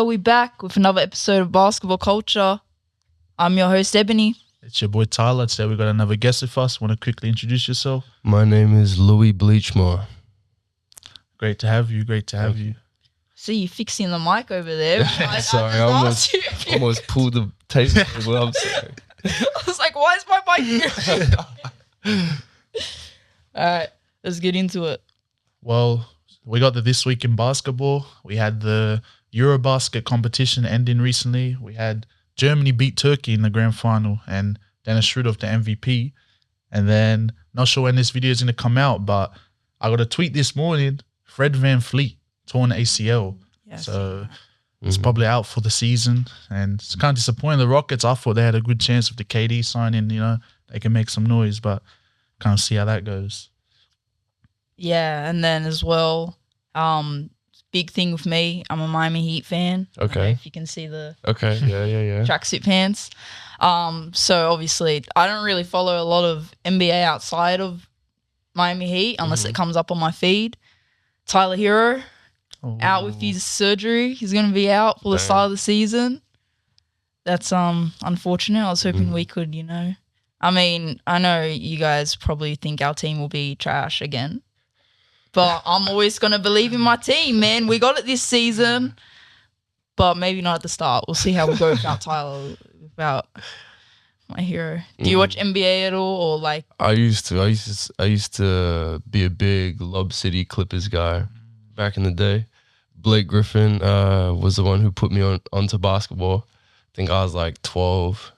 Yeah, we're back with another episode of Basketball Culture. I'm your host, Ebony. It's your boy, Tyler. Today we got another guest with us. Want to quickly introduce yourself? My name is Louise Bleechmore. Great to have you. Great to have you. See you fixing the mic over there. Sorry, I almost pulled the table. Well, I'm sorry. I was like, why is my mic here? All right, let's get into it. Well, we got the This Week in Basketball. We had the Eurobasket competition ending recently. We had Germany beat Turkey in the grand final and Dennis Schroeder the MVP. And then, not sure when this video is going to come out, but I got a tweet this morning, Fred VanVleet torn ACL. Yes. So it's probably out for the season. And it's kind of disappointing. The Rockets, I thought they had a good chance with the KD signing, they can make some noise, but kind of see how that goes. Yeah, and then as well, big thing with me, I'm a Miami Heat fan. Okay. If you can see the Yeah. tracksuit pants. So obviously, I don't really follow a lot of NBA outside of Miami Heat unless it comes up on my feed. Tyler Hero, out with his surgery. He's going to be out for the start of the season. That's unfortunate. I was hoping we could, I mean, I know you guys probably think our team will be trash again. But I'm always going to believe in my team, man. We got it this season, but maybe not at the start. We'll see how we go without Tyler, without my hero. Do you watch NBA at all, or like? I used to be a big Lob City Clippers guy back in the day. Blake Griffin was the one who put me onto basketball. I think I was like 12,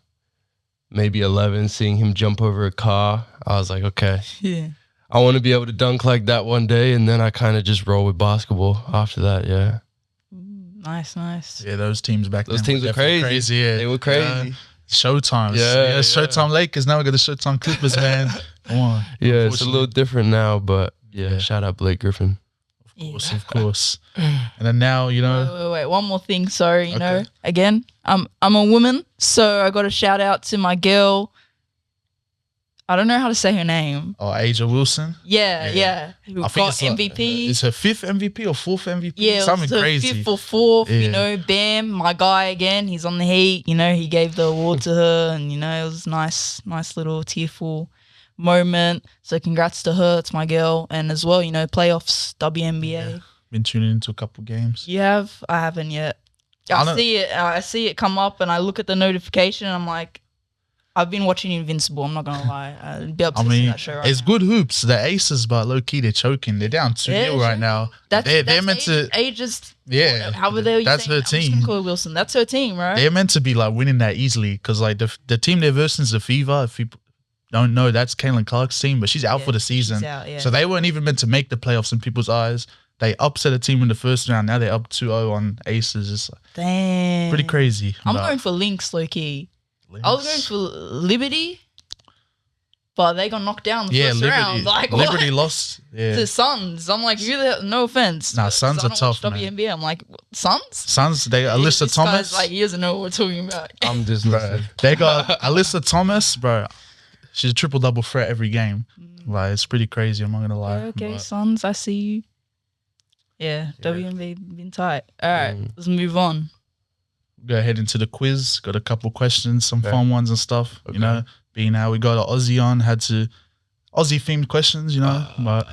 maybe 11. Seeing him jump over a car, I was like, okay. Yeah. I want to be able to dunk like that one day, and then I kind of just roll with basketball after that, yeah. Nice. Yeah, those teams back then. Those teams were crazy. Yeah. They were crazy. Showtime. Yeah. Showtime Lakers. Now we got the Showtime Clippers, man. Come on. Yeah, it's a little different now, but yeah, shout out Blake Griffin. Of course. And then now, Wait. One more thing. Sorry, again, I'm a woman, so I got a shout out to my girl. I don't know how to say her name. Oh, Aja Wilson. Yeah. Who got MVP. It's her 5th MVP or 4th MVP? Yeah, something it was crazy. 5th or 4th. Yeah. Bam, my guy again. He's on the Heat. He gave the award to her, and it was nice little tearful moment. So congrats to her. It's my girl, and as well, playoffs, WNBA. Yeah. Been tuning into a couple games. You have? I haven't yet. I see it come up, and I look at the notification, and I'm like, I've been watching Invincible. I'm not gonna lie. I'd be upset to see that show right it's now. Good hoops. The Aces, but low key they're choking. They're down 2-0 right now. They're meant to. Ages. Yeah, how were they? That's her I'm just team. gonna call her Wilson. That's her team, right? They're meant to be like winning that easily because like the team they're versing is the Fever. If people don't know, that's Caitlin Clark's team, but she's out for the season. She's out, yeah. So they weren't even meant to make the playoffs in people's eyes. They upset a team in the first round. Now they're up 2-0 on Aces. It's Damn. pretty crazy. I'm going for Lynx, low key. I was going for Liberty, but they got knocked down in the first round. Like, Liberty what? lost. Yeah. The Suns. I'm like, no offense. Nah, Suns are tough, man. WNBA. I'm like, Suns? Suns, they got Alyssa This Thomas. guy's like, he doesn't know what we're talking about. I'm just Bro, they got Alyssa Thomas, bro. She's a triple-double threat every game. Like, it's pretty crazy, I'm not going to lie. Yeah, okay, but Suns, I see you. Yeah, WNBA been tight. All right, let's move on. Go ahead into the quiz. Got a couple questions, some fun ones and stuff. Being how we got an Aussie on, had to Aussie-themed questions, but,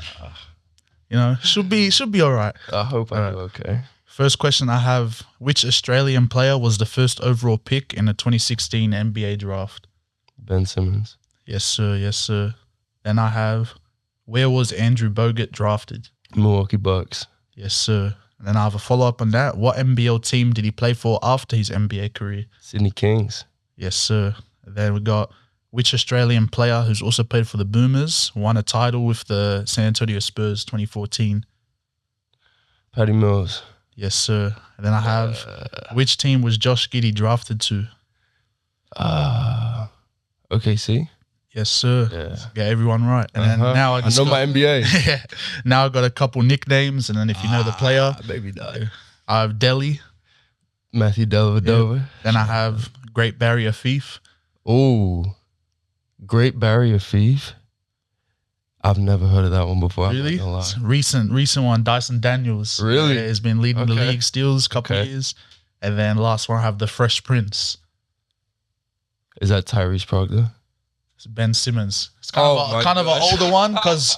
should be all right. I hope I do okay. First question I have, which Australian player was the first overall pick in the 2016 NBA draft? Ben Simmons. Yes, sir. Then I have, where was Andrew Bogut drafted? Milwaukee Bucks. Yes, sir. And then I have a follow-up on that. What NBL team did he play for after his NBA career? Sydney Kings. Yes, sir. And then we got, which Australian player who's also played for the Boomers won a title with the San Antonio Spurs 2014? Patty Mills. Yes, sir. And then I have, which team was Josh Giddey drafted to? OKC. Yes, sir. Yeah. Get everyone right. And then now I know my NBA. Yeah. Now I got a couple nicknames, and then if you know the player, maybe not. I have Delhi. Matthew Dellavedova. Yeah. Then I have Great Barrier Reef. Oh, Great Barrier Reef. I've never heard of that one before. Really? I'm not gonna lie. Recent one, Dyson Daniels. Really? Yeah, has been leading the league steals a couple of years. And then last one, I have the Fresh Prince. Is that Tyrese Proctor? It's Ben Simmons. It's kind of an older one because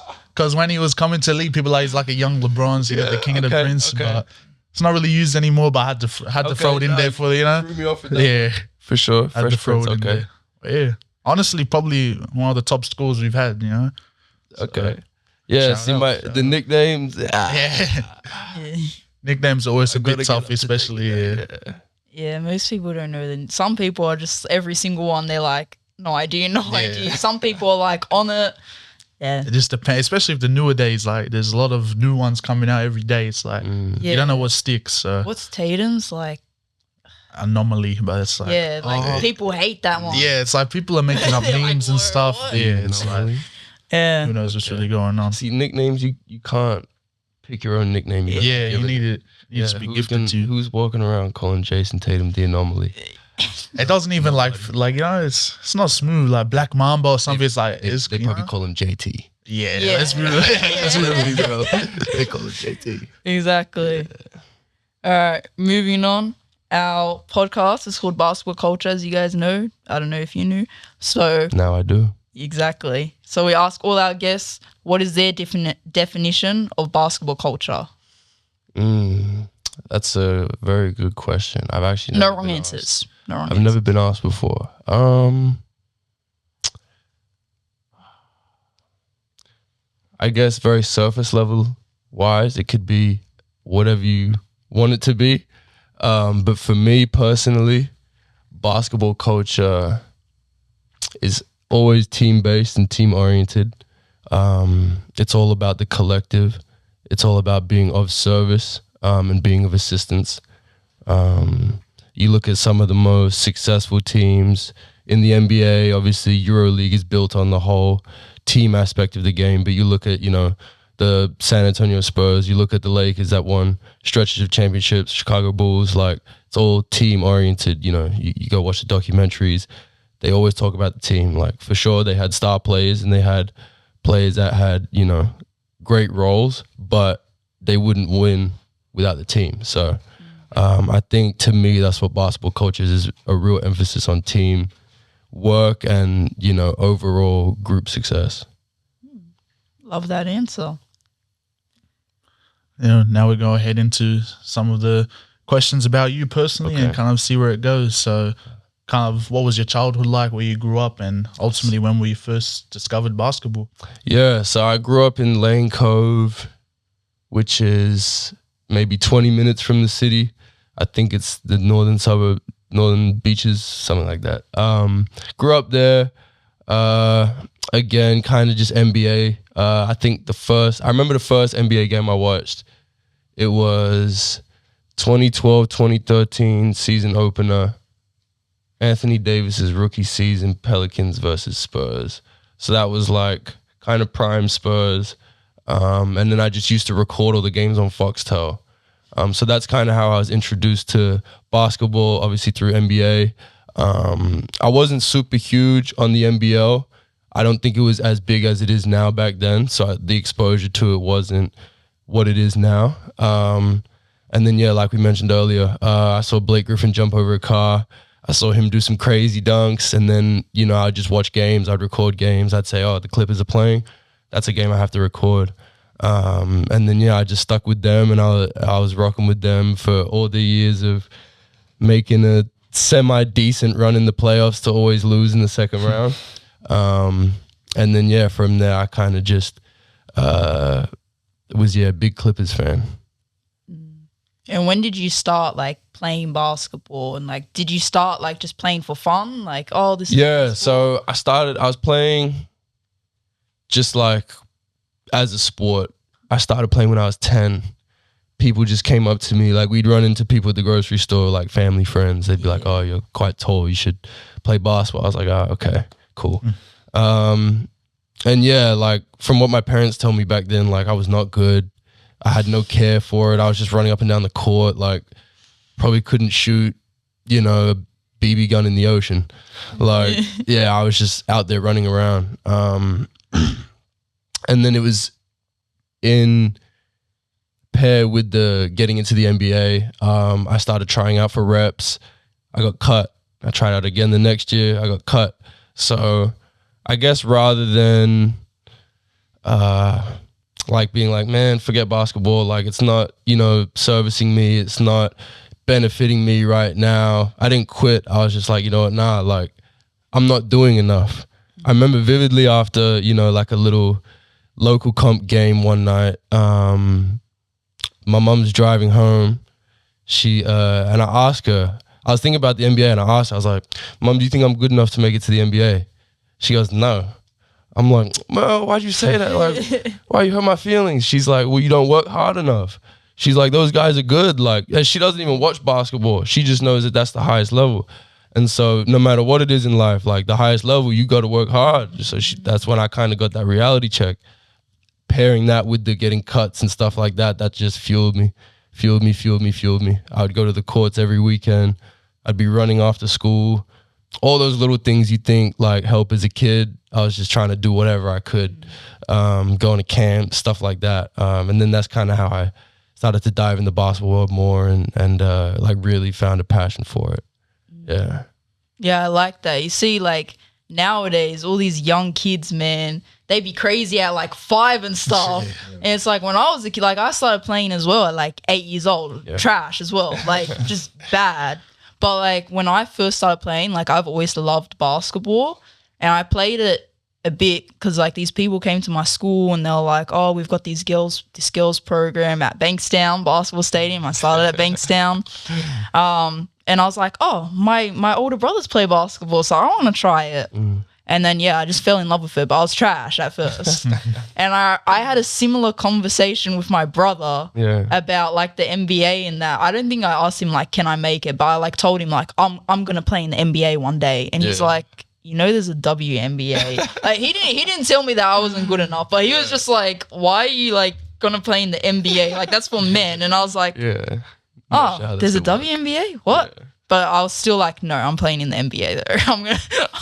when he was coming to league, people like he's like a young LeBron, so you got the King of the Prince, but it's not really used anymore. But I had to throw it in there for, you know. Threw me off with that. Yeah, for sure. I had to Fresh throw Prince, it in there. Yeah, honestly, probably one of the top scores we've had. You know. Okay. Yeah. See the nicknames. Yeah. Nicknames are always a bit tough, especially. Yeah, most people don't know them. Some people are just every single one. They're like, no idea. Some people are like on it. Yeah, it just depends. Especially if the newer days, like there's a lot of new ones coming out every day. It's like you don't know what sticks. So. What's Tatum's like? Anomaly, but it's like people hate that one. Yeah, it's like people are making up names and stuff. What? Yeah, it's like who knows what's really going on. See, nicknames you can't pick your own nickname. You need it. It needs to be gifted to you. Who's walking around calling Jason Tatum the anomaly? It doesn't even like you know it's not smooth like Black Mamba or something. It's like they probably call him JT. Yeah. Let's be real. They call him JT. Exactly. All right, moving on. Our podcast is called Basketball Culture, as you guys know. I don't know if you knew. So now I do. Exactly. So we ask all our guests, what is their definition of basketball culture? That's a very good question. I've actually no wrong answers. I've never been asked before. I guess very surface level wise, it could be whatever you want it to be. But for me personally, basketball culture is always team-based and team-oriented. It's all about the collective. It's all about being of service and being of assistance. You look at some of the most successful teams in the NBA, obviously EuroLeague is built on the whole team aspect of the game, but you look at, the San Antonio Spurs, you look at the Lakers that won stretches of championships, Chicago Bulls, like it's all team oriented. You go watch the documentaries, they always talk about the team. Like for sure they had star players and they had players that had, great roles, but they wouldn't win without the team. So I think to me, that's what basketball culture is a real emphasis on team work and, overall group success. Love that answer. Now we go ahead into some of the questions about you personally and kind of see where it goes. So kind of what was your childhood like, where you grew up, and ultimately when we first discovered basketball? Yeah, so I grew up in Lane Cove, which is maybe 20 minutes from the city. I think it's the northern suburb, Northern Beaches, something like that. Grew up there, again, kind of just NBA. I think I remember the first NBA game I watched. It was 2012-2013 season opener. Anthony Davis's rookie season, Pelicans versus Spurs. So that was like kind of prime Spurs. And then I just used to record all the games on Foxtel. So that's kind of how I was introduced to basketball, obviously through NBA. I wasn't super huge on the NBL. I don't think it was as big as it is now back then. So the exposure to it wasn't what it is now. And then, like we mentioned earlier, I saw Blake Griffin jump over a car. I saw him do some crazy dunks. And then, I'd just watch games. I'd record games. I'd say, the Clippers are playing. That's a game I have to record. And then, I just stuck with them, and I was rocking with them for all the years of making a semi-decent run in the playoffs to always lose in the second round. And then, from there, I kind of just was a big Clippers fan. And when did you start, playing basketball? And, did you start, just playing for fun? This is so I was playing just, as a sport. I started playing when I was 10. People just came up to me. We'd run into people at the grocery store, family friends. They'd be like, oh, you're quite tall. You should play basketball. I was like, oh, okay, cool. And from what my parents told me back then, I was not good. I had no care for it. I was just running up and down the court. Probably couldn't shoot, a BB gun in the ocean. I was just out there running around. And then it was in pair with the getting into the NBA, I started trying out for reps. I got cut. I tried out again the next year. I got cut. So I guess rather than like being like, man, forget basketball. Like it's not, servicing me. It's not benefiting me right now. I didn't quit. I was just like, you know what? Nah, like I'm not doing enough. I remember vividly after, like a little local comp game one night, my mom's driving home. And I asked her, I was thinking about the NBA and I asked her, I was like, Mom, do you think I'm good enough to make it to the NBA? She goes, no. I'm like, well, why'd you say that? Like, why you hurt my feelings? She's like, well, you don't work hard enough. She's like, those guys are good. Like, and she doesn't even watch basketball. She just knows that that's the highest level. And so no matter what it is in life, like the highest level, you got to work hard. So that's when I kind of got that reality check. Pairing that with the getting cuts and stuff like that, that just fueled me. I would go to the courts every weekend. I'd be running after school. All those little things you think like help as a kid, I was just trying to do whatever I could, going to camp, stuff like that. And then that's kind of how I started to dive into basketball world more and like really found a passion for it. Yeah. Yeah, I like that. You see, like nowadays, all these young kids, man, they be crazy at like 5 and stuff. And it's like when I was a kid, like I started playing as well at like 8 years old. Yeah. Trash as well, like just bad. But like when I first started playing, like I've always loved basketball, and I played it a bit because like these people came to my school and they were like, oh, we've got this girls program at Bankstown Basketball Stadium. I started at Bankstown. And I was like, oh, my older brothers play basketball, so I want to try it. And then, I just fell in love with it, but I was trash at first. And I had a similar conversation with my brother about, like, the NBA and that. I don't think I asked him, like, can I make it? But I, like, told him, like, I'm going to play in the NBA one day. And he's like, there's a WNBA. Like, he didn't tell me that I wasn't good enough, but he was just like, why are you, like, going to play in the NBA? Like, that's for men. And I was like, oh, there's a WNBA? What? Yeah. But I was still like, no, I'm playing in the NBA though.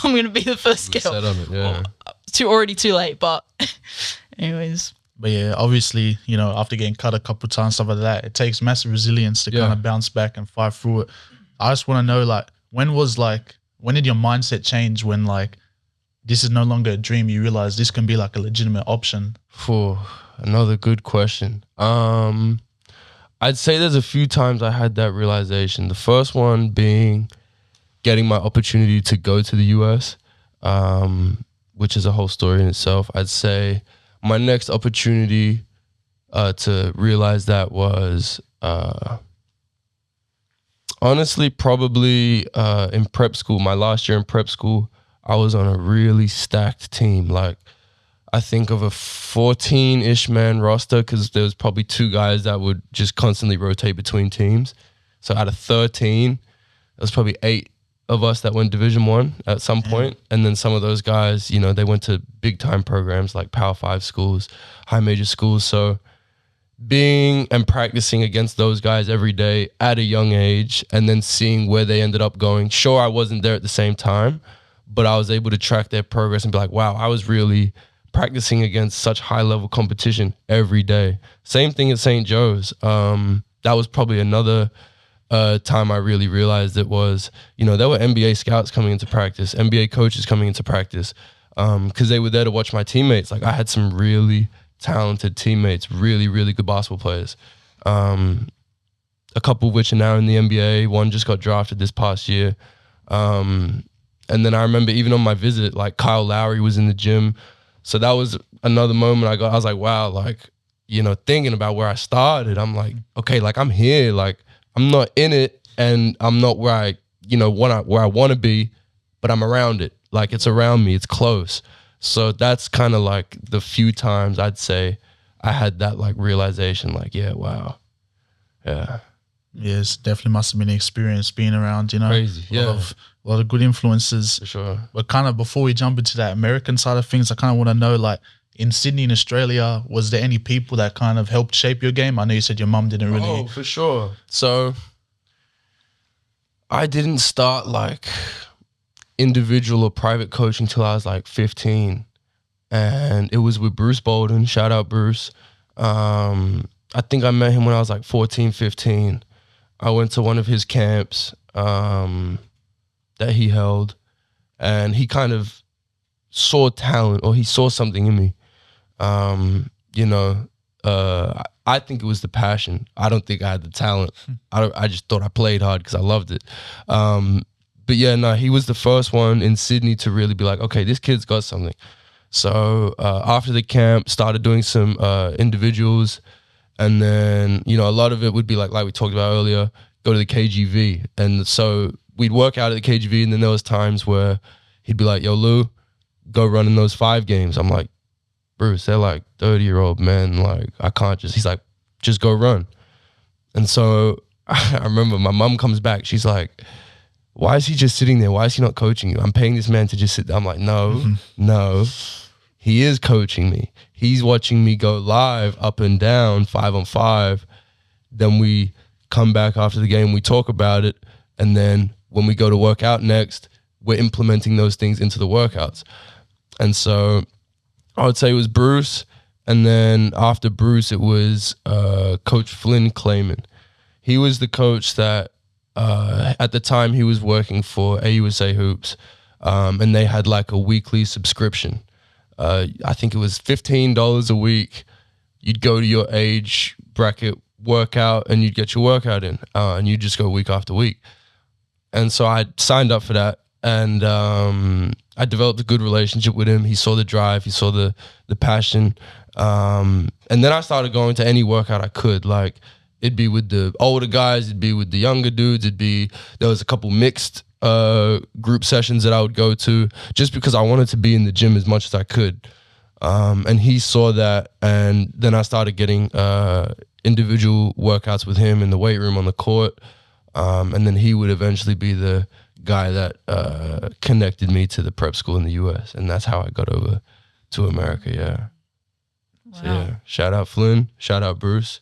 I'm gonna be the first girl. Set on it, yeah. Already too late, but anyways. But yeah, obviously, after getting cut a couple of times, stuff like that, it takes massive resilience to kind of bounce back and fight through it. I just want to know, like, when did your mindset change when like this is no longer a dream? You realize this can be like a legitimate option. Another good question. I'd say there's a few times I had that realization. The first one being getting my opportunity to go to the US, which is a whole story in itself. I'd say my next opportunity to realize that was honestly probably in prep school. My last year in prep school, I was on a really stacked team. Like, I think of a 14-ish man roster because there was probably 2 guys that would just constantly rotate between teams. So out of 13, there was probably 8 of us that went Division 1 at some point. And then some of those guys, they went to big-time programs like Power 5 schools, high major schools. So being and practicing against those guys every day at a young age and then seeing where they ended up going. Sure, I wasn't there at the same time, but I was able to track their progress and be like, wow, I was really practicing against such high-level competition every day. Same thing at St. Joe's. That was probably another time I really realized it was, there were NBA scouts coming into practice, NBA coaches coming into practice, because they were there to watch my teammates. Like, I had some really talented teammates, really, really good basketball players. A couple of which are now in the NBA. One just got drafted this past year. And then I remember even on my visit, like Kyle Lowry was in the gym. So that was another moment I was like, wow, like, thinking about where I started, I'm like, okay, like I'm here, like I'm not in it and I'm not where I want to be, but I'm around it. Like it's around me, it's close. So that's kind of like the few times I'd say I had that like realization, like, yeah, wow. Yeah. Yes, definitely must have been an experience being around, Crazy, a lot of good influences. For sure. But kind of before we jump into that American side of things, I kind of want to know, like, in Sydney in Australia, was there any people that kind of helped shape your game? I know you said your mum didn't really. Oh, for sure. So I didn't start like individual or private coaching until I was like 15. And it was with Bruce Bolden. Shout out Bruce. I think I met him when I was like 14, 15. I went to one of his camps that he held, and he kind of saw talent, or he saw something in me. You know, I think it was the passion. I don't think I had the talent. I just thought I played hard because I loved it. But yeah, no, he was the first one in Sydney to really be like, okay, this kid's got something. So after the camp, started doing some individuals, and then, you know, a lot of it would be like we talked about earlier, go to the KGV. And so we'd work out at the KGV, and then there was times where he'd be like, yo, Lou, go run in those 5 games. I'm like, Bruce, they're like 30-year-old men. Like, I can't just, he's like, just go run. And so I remember my mom comes back. She's like, why is he just sitting there? Why is he not coaching you? I'm paying this man to just sit there. I'm like, no, he is coaching me. He's watching me go live up and down 5-on-5. Then we come back after the game, we talk about it. And then when we go to work out next, we're implementing those things into the workouts. And so I would say it was Bruce. And then after Bruce, it was Coach Flynn Clayman. He was the coach that at the time he was working for AUSA Hoops, and they had like a weekly subscription. I think it was $15 a week. You'd go to your age bracket workout and you'd get your workout in, and you'd just go week after week. And so I signed up for that, and I developed a good relationship with him. He saw the drive, he saw the passion, and then I started going to any workout I could. Like, it'd be with the older guys, it'd be with the younger dudes, there was a couple mixed group sessions that I would go to, just because I wanted to be in the gym as much as I could. And he saw that, and then I started getting individual workouts with him in the weight room on the court. And then he would eventually be the guy that connected me to the prep school in the US. And that's how I got over to America, yeah. Wow. So yeah, shout out Flynn, shout out Bruce.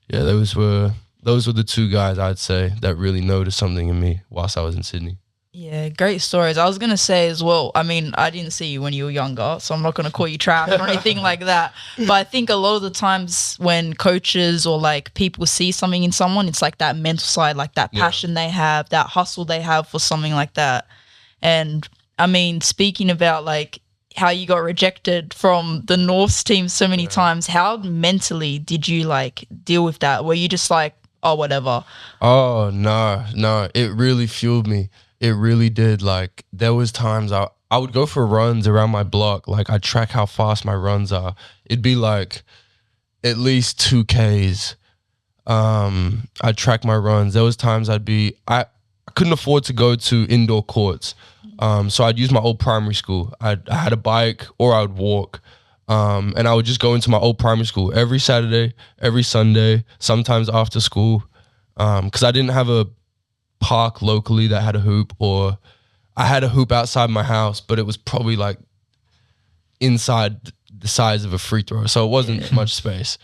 Yeah, those were the 2 guys I'd say that really noticed something in me whilst I was in Sydney. Yeah, great stories. I was going to say as well, I mean, I didn't see you when you were younger, so I'm not going to call you trash or anything like that. But I think a lot of the times when coaches or like people see something in someone, it's like that mental side, like that passion they have, that hustle they have for something like that. And I mean, speaking about like how you got rejected from the Norths team so many times, how mentally did you like deal with that? Were you just like, oh, whatever? Oh, no, it really fueled me. It really did. Like, there was times I would go for runs around my block. Like, I'd track how fast my runs are. It'd be like at least 2Ks. I'd track my runs. There was times I couldn't afford to go to indoor courts. So I'd use my old primary school. I had a bike, or I would walk. And I would just go into my old primary school every Saturday, every Sunday, sometimes after school. Because I didn't have a park locally that had a hoop, or I had a hoop outside my house, but it was probably like inside the size of a free throw, so it wasn't much space.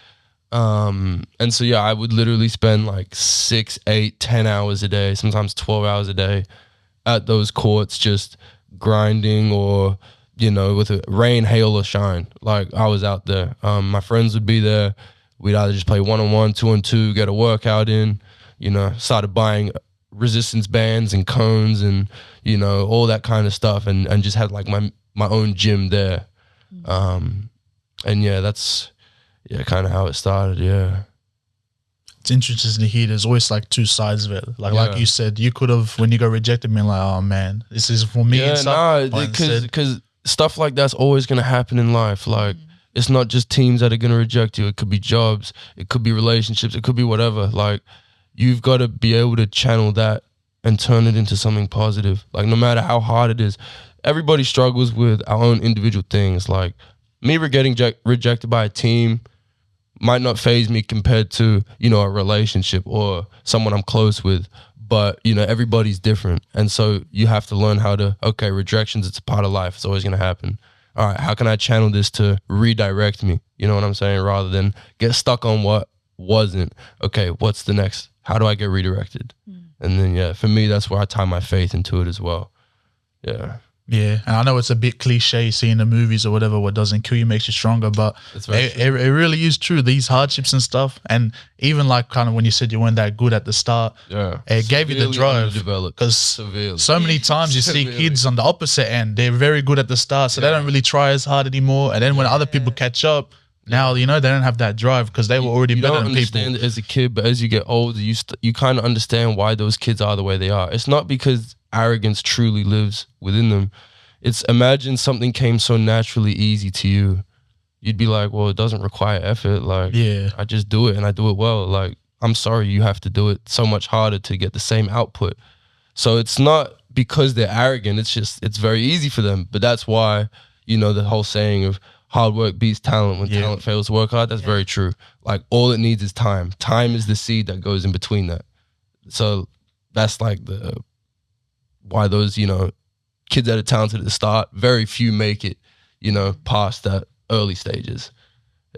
And so yeah, I would literally spend like 6, 8, 10 hours a day, sometimes 12 hours a day at those courts, just grinding, or, you know, with a rain, hail, or shine. Like, I was out there. My friends would be there. We'd either just play 1-on-1, 2-on-2, get a workout in, you know, started buying resistance bands and cones and, you know, all that kind of stuff, and just had like my own gym there. And yeah, that's kind of how it started. Yeah, it's interesting to hear there's always like 2 sides of it. Like you said, you could have, when you got rejected, been like, oh man, this is for me. Because stuff like that's always going to happen in life. Like, it's not just teams that are going to reject you. It could be jobs, it could be relationships, it could be whatever. Like, you've got to be able to channel that and turn it into something positive. Like, no matter how hard it is, everybody struggles with our own individual things. Like, me getting rejected by a team might not faze me compared to, you know, a relationship or someone I'm close with. But, you know, everybody's different. And so you have to learn how to, okay, rejections, it's a part of life. It's always going to happen. All right, how can I channel this to redirect me? You know what I'm saying? Rather than get stuck on what wasn't. Okay, what's the next? How do I get redirected? And then, yeah, for me, that's where I tie my faith into it as well. Yeah. Yeah, and I know it's a bit cliche seeing the movies or whatever, what doesn't kill you makes you stronger, but it really is true. These hardships and stuff, and even like kind of when you said you weren't that good at the start, it gave you the drive. Because so many times you see kids on the opposite end, they're very good at the start, so they don't really try as hard anymore. And then when other people catch up, now, you know, they don't have that drive because they were already better than people. You don't understand it as a kid, but as you get older, you kind of understand why those kids are the way they are. It's not because arrogance truly lives within them. It's imagine something came so naturally easy to you. You'd be like, well, it doesn't require effort. Like, I just do it and I do it well. Like, I'm sorry you have to do it so much harder to get the same output. So it's not because they're arrogant. It's just, it's very easy for them. But that's why, you know, the whole saying of hard work beats talent when talent fails to work hard, that's very true. Like, all it needs is time. Time is the seed that goes in between that. So that's like why those, you know, kids that are talented at the start, very few make it, you know, past that early stages.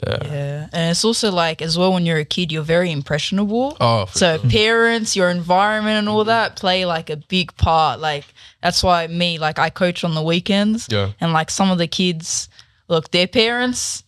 Yeah. And it's also like, as well, when you're a kid, you're very impressionable. Oh, so sure. Parents, your environment and all that play like a big part. Like, that's why I coach on the weekends. Yeah. And like some of the kids, look, their parents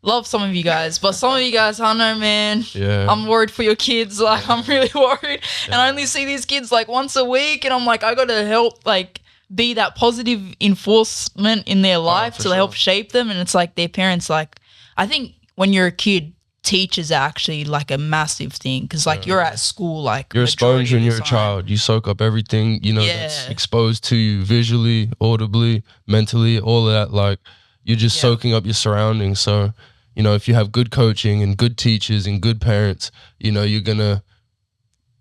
love some of you guys, but some of you guys, I don't know, man. Yeah. I'm worried for your kids. Like, I'm really worried. And I only see these kids like once a week, and I'm like, I got to help like be that positive enforcement in their life to help shape them. And it's like their parents, like, I think when you're a kid, teachers are actually like a massive thing because like you're at school, like you're a sponge when you're a child. You soak up everything, you know, that's exposed to you visually, audibly, mentally, all of that. Like, you're just soaking up your surroundings. So, you know, if you have good coaching and good teachers and good parents, you know, you're gonna,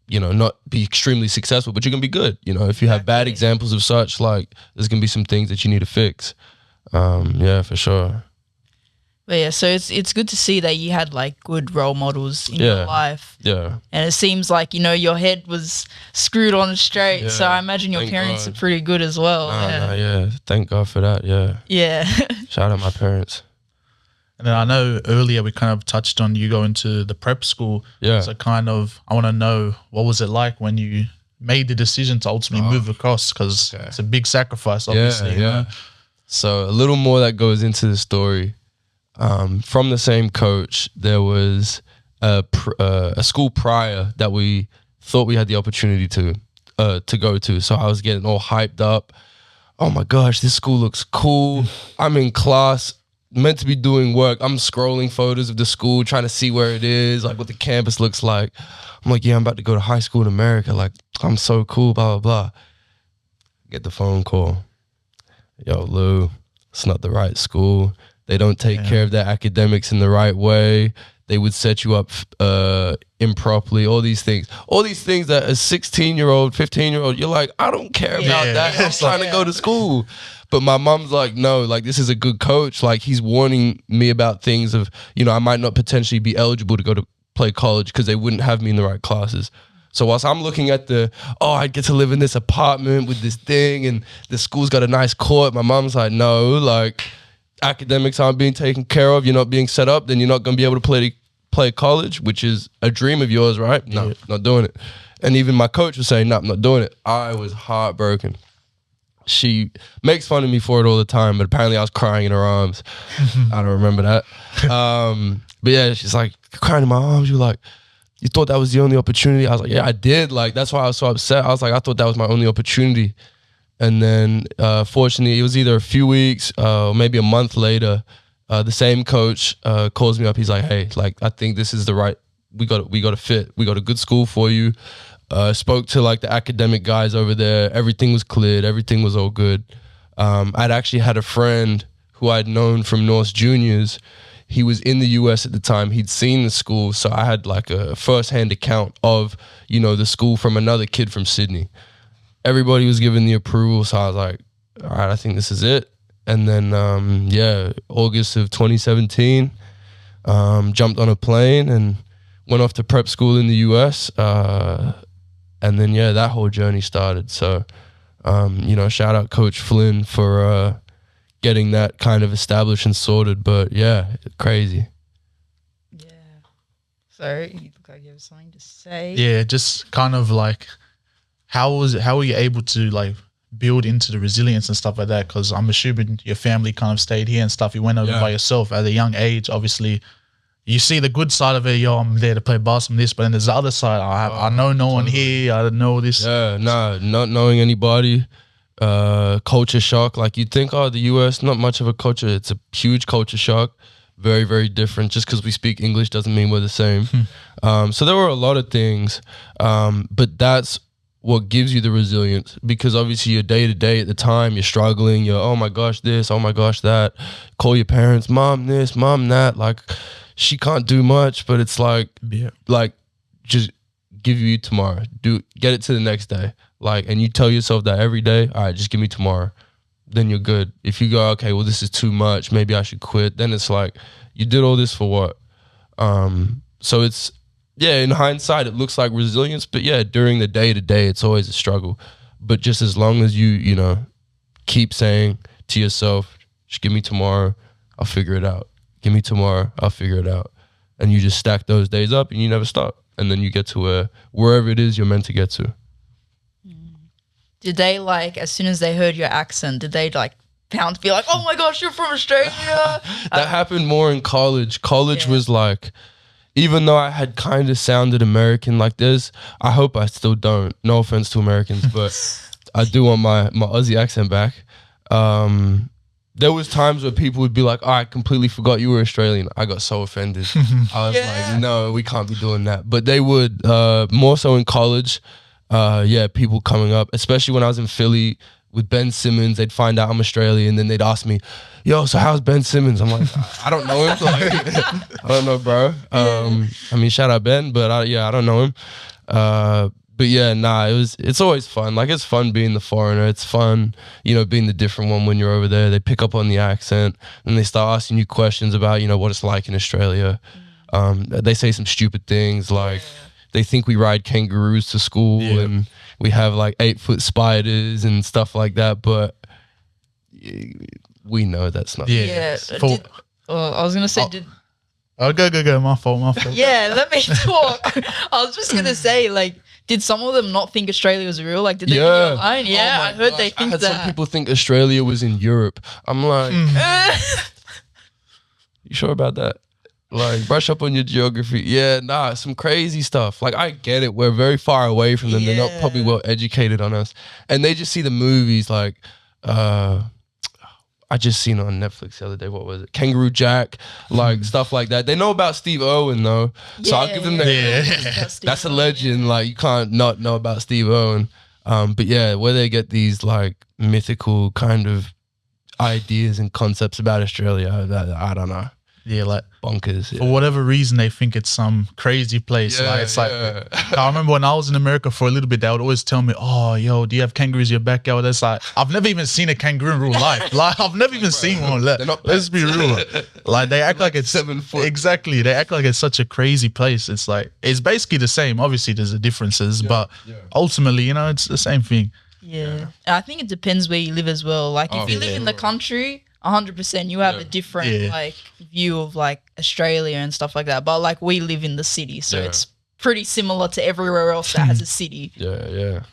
you know, not be extremely successful, but you're gonna be good. You know, if you have bad examples of such, like, there's gonna be some things that you need to fix. Yeah, for sure. But yeah, so it's good to see that you had like good role models in your life. Yeah. And it seems like, you know, your head was screwed on straight. Yeah. So I imagine your parents are pretty good as well. Yeah. Thank God for that. Yeah. Yeah. Shout out my parents. And then I know earlier we kind of touched on you going to the prep school. Yeah. So kind of, I want to know, what was it like when you made the decision to ultimately move across? Because it's a big sacrifice, obviously. Yeah. So a little more that goes into the story. From the same coach, there was a school prior that we thought we had the opportunity to go to. So I was getting all hyped up. Oh my gosh, this school looks cool. I'm in class, meant to be doing work. I'm scrolling photos of the school, trying to see where it is, like what the campus looks like. I'm like, yeah, I'm about to go to high school in America. Like, I'm so cool, blah, blah, blah. Get the phone call. Yo, Lou, it's not the right school. They don't take care of their academics in the right way. They would set you up improperly, all these things that a 16-year-old, 15-year-old, you're like, I don't care about that. I'm trying to go to school. But my mom's like, no, like, this is a good coach. Like, he's warning me about things of, you know, I might not potentially be eligible to go to play college because they wouldn't have me in the right classes. So whilst I'm looking at I'd get to live in this apartment with this thing and the school's got a nice court, my mom's like, no, like, academics aren't being taken care of, you're not being set up, then you're not going to be able to play college, which is a dream of yours, right? No, not doing it. And even my coach was saying, no, I'm not doing it. I was heartbroken. She makes fun of me for it all the time, but apparently I was crying in her arms. I don't remember that. But yeah, she's like, crying in my arms. You're like, you thought that was the only opportunity? I was like, yeah, I did. Like, that's why I was so upset. I was like, I thought that was my only opportunity. And then, fortunately, it was either a few weeks or maybe a month later, the same coach calls me up. He's like, hey, like, I think this is the right, we got to fit. We got a good school for you. Spoke to like the academic guys over there. Everything was cleared. Everything was all good. I'd actually had a friend who I'd known from Norse Juniors. He was in the US at the time. He'd seen the school. So I had like a firsthand account of, you know, the school from another kid from Sydney. Everybody was given the approval, so I was like, all right, I think this is it. And then, August of 2017, jumped on a plane and went off to prep school in the US. And then, that whole journey started. So, shout out Coach Flynn for getting that kind of established and sorted. But, crazy. Yeah. So, you look like you have something to say. Yeah, just kind of like, how were you able to like build into the resilience and stuff like that? Because I'm assuming your family kind of stayed here and stuff. You went over by yourself at a young age. Obviously, you see the good side of it. Yo, I'm there to play basketball, this, but then there's the other side. I know no one here. I know this. Yeah, nah, not knowing anybody. Culture shock. Like you'd think, oh, the US, not much of a culture. It's a huge culture shock. Very, very different. Just because we speak English doesn't mean we're the same. So there were a lot of things, but that's what gives you the resilience, because obviously you're day to day at the time, you're struggling, you're, oh my gosh, this, oh my gosh, that. Call your parents, mom this, mom that. Like, she can't do much, but it's like, just give you tomorrow. Get it to the next day. Like, and you tell yourself that every day, all right, just give me tomorrow. Then you're good. If you go, okay, well, this is too much, maybe I should quit. Then it's like, you did all this for what? So it's, in hindsight, it looks like resilience, but during the day-to-day, it's always a struggle. But just as long as you keep saying to yourself, just give me tomorrow, I'll figure it out. Give me tomorrow, I'll figure it out. And you just stack those days up and you never stop. And then you get to wherever it is you're meant to get to. Did they, like, as soon as they heard your accent, did they, like, pound, be like, oh my gosh, you're from Australia? That happened more in college. College was like, even though I had kind of sounded American like this, I hope I still don't. No offense to Americans, but I do want my Aussie accent back. There was times where people would be like, oh, I completely forgot you were Australian. I got so offended. I was like, no, we can't be doing that. But they would, more so in college, people coming up, especially when I was in Philly with Ben Simmons, they'd find out I'm Australian, and then they'd ask me, yo, so how's Ben Simmons? I'm like, I don't know him. Like, I don't know, bro. I mean, shout out Ben, but I don't know him. But it's always fun. Like, it's fun being the foreigner. It's fun, being the different one when you're over there. They pick up on the accent and they start asking you questions about, what it's like in Australia. They say some stupid things like they think we ride kangaroos to school and we have like 8-foot spiders and stuff like that. But we know that's not. I was going to say, go. My fault. Yeah, let me talk. I was just going to say, like, did some of them not think Australia was real? Like, did they think you're lying? Yeah, I heard they think that. Some people think Australia was in Europe. I'm like, you sure about that? Like, brush up on your geography. Yeah, some crazy stuff. Like, I get it. We're very far away from them. They're not probably well educated on us. And they just see the movies like, I just seen it on Netflix the other day. What was it? Kangaroo Jack, like stuff like that. They know about Steve Irwin though, so I'll give them that. That's a legend. Like, you can't not know about Steve Irwin. But where they get these like mythical kind of ideas and concepts about Australia, I don't know. Yeah, like bonkers. For whatever reason, they think it's some crazy place. I remember when I was in America for a little bit, they would always tell me, "Oh, yo, do you have kangaroos in your backyard?" That's like, I've never even seen a kangaroo in real life. Like, I've never even seen one. Let's be real. Like, they act like it's 7 foot. Exactly. They act like it's such a crazy place. It's like, it's basically the same. Obviously, there's the differences, but ultimately, it's the same thing. Yeah. I think it depends where you live as well. Like, if you live in the country, 100%, you have a different like view of like Australia and stuff like that. But like, we live in the city, so it's pretty similar to everywhere else that has a city. Yeah.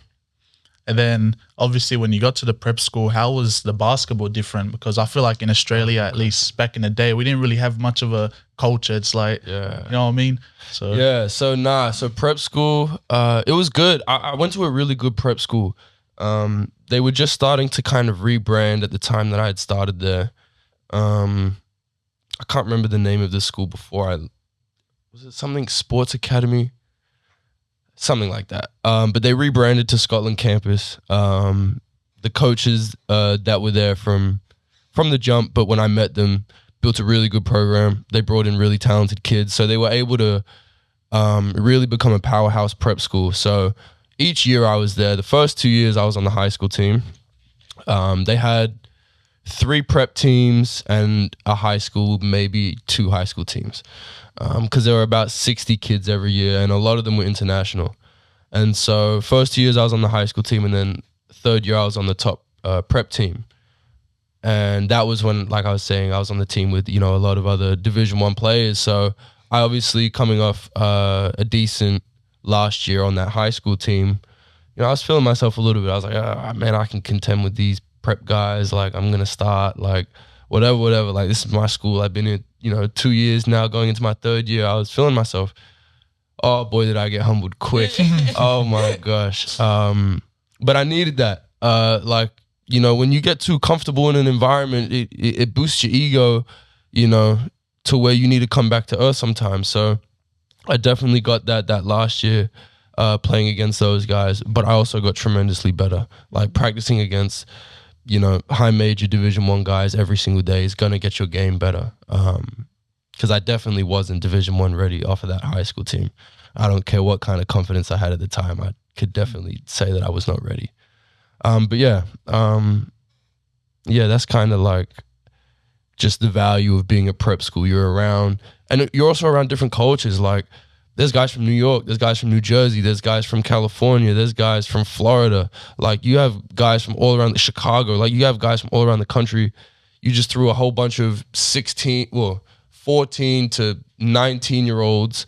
And then obviously when you got to the prep school, how was the basketball different? Because I feel like in Australia, at least back in the day, we didn't really have much of a culture. It's like, you know what I mean? So so prep school, it was good. I went to a really good prep school. They were just starting to kind of rebrand at the time that I had started there. I can't remember the name of this school before. Was it something Sports Academy? Something like that. But they rebranded to Scotland campus. The coaches that were there from the jump, but when I met them, built a really good program. They brought in really talented kids. So they were able to really become a powerhouse prep school. So each year I was there. The first 2 years I was on the high school team. They had 3 prep teams and a high school, maybe 2 high school teams. Because there were about 60 kids every year and a lot of them were international. And so first 2 years I was on the high school team, and then third year I was on the top prep team. And that was when, like I was saying, I was on the team with, a lot of other Division 1 players. So I obviously, coming off a decent last year on that high school team, I was feeling myself a little bit. I was like, oh, man, I can contend with these prep guys. Like, I'm going to start, like, whatever. Like, this is my school. I've been in, 2 years now, going into my 3rd year. I was feeling myself. Oh, boy, did I get humbled quick. Oh, my gosh. But I needed that. When you get too comfortable in an environment, it boosts your ego, to where you need to come back to earth sometimes. So I definitely got that last year playing against those guys. But I also got tremendously better. Like, practicing against, high major Division I guys every single day is going to get your game better. Because I definitely wasn't Division I ready off of that high school team. I don't care what kind of confidence I had at the time. I could definitely say that I was not ready. That's kind of like just the value of being a prep school. You're around, and you're also around different cultures. Like, there's guys from New York, there's guys from New Jersey, there's guys from California, there's guys from Florida. Like, you have guys from all around Chicago. Like, you have guys from all around the country. You just threw a whole bunch of 14 to 19-year-olds,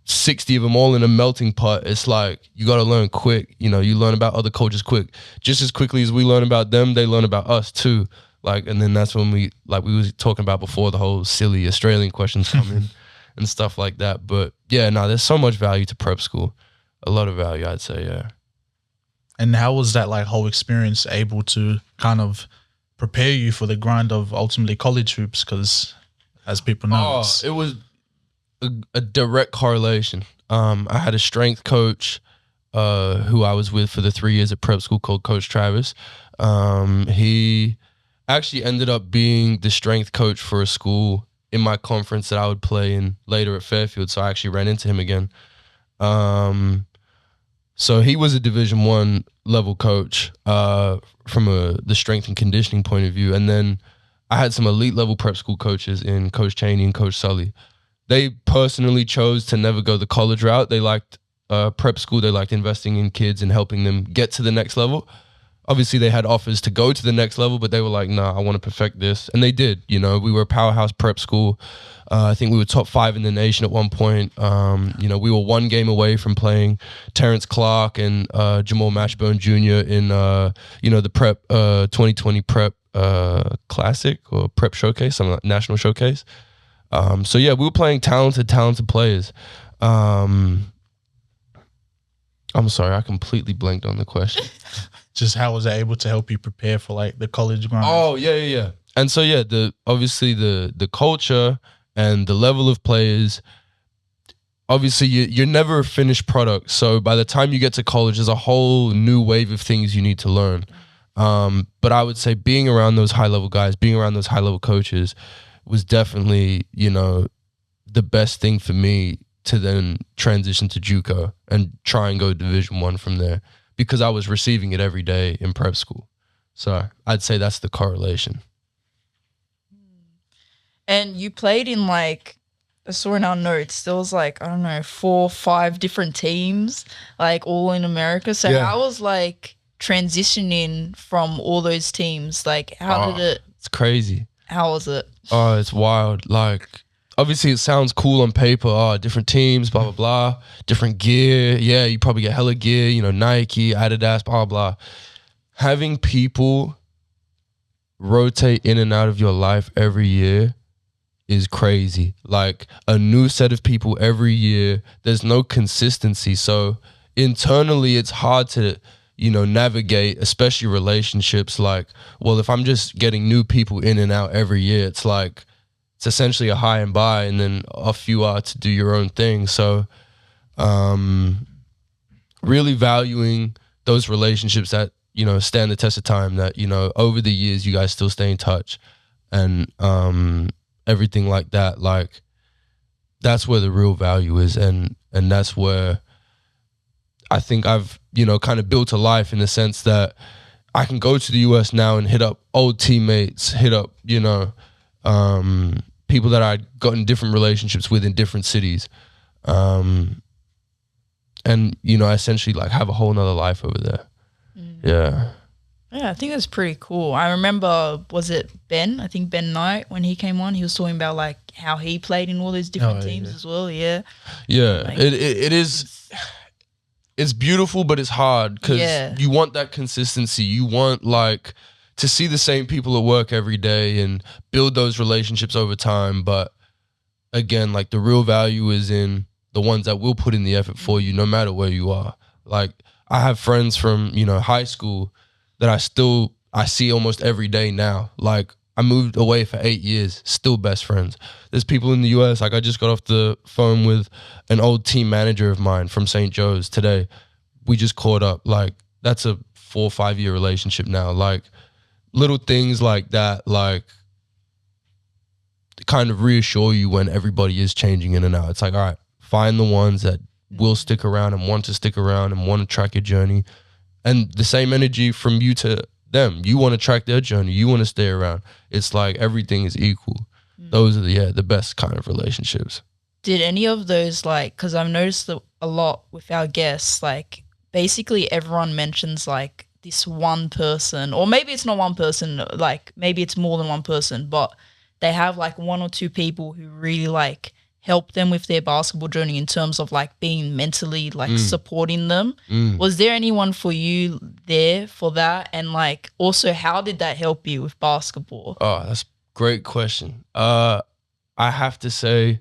60 of them all in a melting pot. It's like, you got to learn quick. You learn about other cultures quick. Just as quickly as we learn about them, they learn about us too. Like, and then that's when we was talking about before, the whole silly Australian questions come in and stuff like that. But yeah, there's so much value to prep school. A lot of value, I'd say, yeah. And how was that whole experience able to kind of prepare you for the grind of ultimately college hoops? Because as people know, it was a direct correlation. I had a strength coach who I was with for the 3 years at prep school called Coach Travis. He actually ended up being the strength coach for a school in my conference that I would play in later at Fairfield. So I actually ran into him again. So he was a Division I level coach from the strength and conditioning point of view. And then I had some elite level prep school coaches in Coach Cheney and Coach Sully. They personally chose to never go the college route. They liked prep school. They liked investing in kids and helping them get to the next level. Obviously, they had offers to go to the next level, but they were like, nah, I want to perfect this. And they did. We were a powerhouse prep school. I think we were top 5 in the nation at one point. We were 1 game away from playing Terrence Clark and Jamal Mashburn Jr. in, the prep 2020 prep classic or prep showcase, some national showcase. We were playing talented players. I'm sorry, I completely blanked on the question. Just how was it able to help you prepare for the college grind? Oh, yeah. And so, obviously the culture and the level of players, obviously you're never a finished product. So by the time you get to college, there's a whole new wave of things you need to learn. But I would say being around those high-level guys, being around those high-level coaches was definitely, the best thing for me to then transition to JUCO and try and go Division I from there, because I was receiving it every day in prep school. So I'd say that's the correlation. And you played in I saw in our notes, there was 4 or 5 different teams, all in America. So how was transitioning from all those teams? How did it? It's crazy. How was it? Oh, it's wild. Obviously it sounds cool on paper. Oh, different teams, blah, blah, blah. Different gear. Yeah, you probably get hella gear, Nike, Adidas, blah, blah. Having people rotate in and out of your life every year is crazy. A new set of people every year. There's no consistency. So internally it's hard to, navigate, especially relationships. If I'm just getting new people in and out every year, it's it's essentially a high and buy, and then off you are to do your own thing. So really valuing those relationships that, stand the test of time, that, over the years you guys still stay in touch, and everything like that. That's where the real value is. And that's where I think I've, kind of built a life, in the sense that I can go to the US now and hit up old teammates, hit up, people that I'd gotten different relationships with in different cities. And, essentially have a whole nother life over there. Yeah. Yeah, I think that's pretty cool. I remember, was it Ben? I think Ben Knight, when he came on, he was talking about how he played in all those different teams as well. Yeah. Yeah. It is. it's beautiful, but it's hard because Yeah. you want that consistency. You want like to see the same people at work every day and build those relationships over time. But again, like the real value is in the ones that will put in the effort for you no matter where you are. Like I have friends from, you know, high school that I see almost every day now. Like I moved away for 8 years, still best friends. There's people in the US, like I just got off the phone with an old team manager of mine from St. Joe's today. We just caught up. Like that's a 4 or 5 year relationship now. Like little things like that, like kind of reassure you when everybody is changing in and out. It's like, all right, find the ones that will stick around and want to stick around and want to track your journey. And the same energy from you to them. You want to track their journey. You want to stay around. It's like everything is equal. Those are the best kind of relationships. Did any of those, like, because I've noticed a lot with our guests, like basically everyone mentions like this one person, or maybe it's not one person, like maybe it's more than one person, but they have like one or two people who really like help them with their basketball journey in terms of like being mentally like supporting them. Was there anyone for you there for that? And like also how did that help you with basketball? Oh, that's a great question. I have to say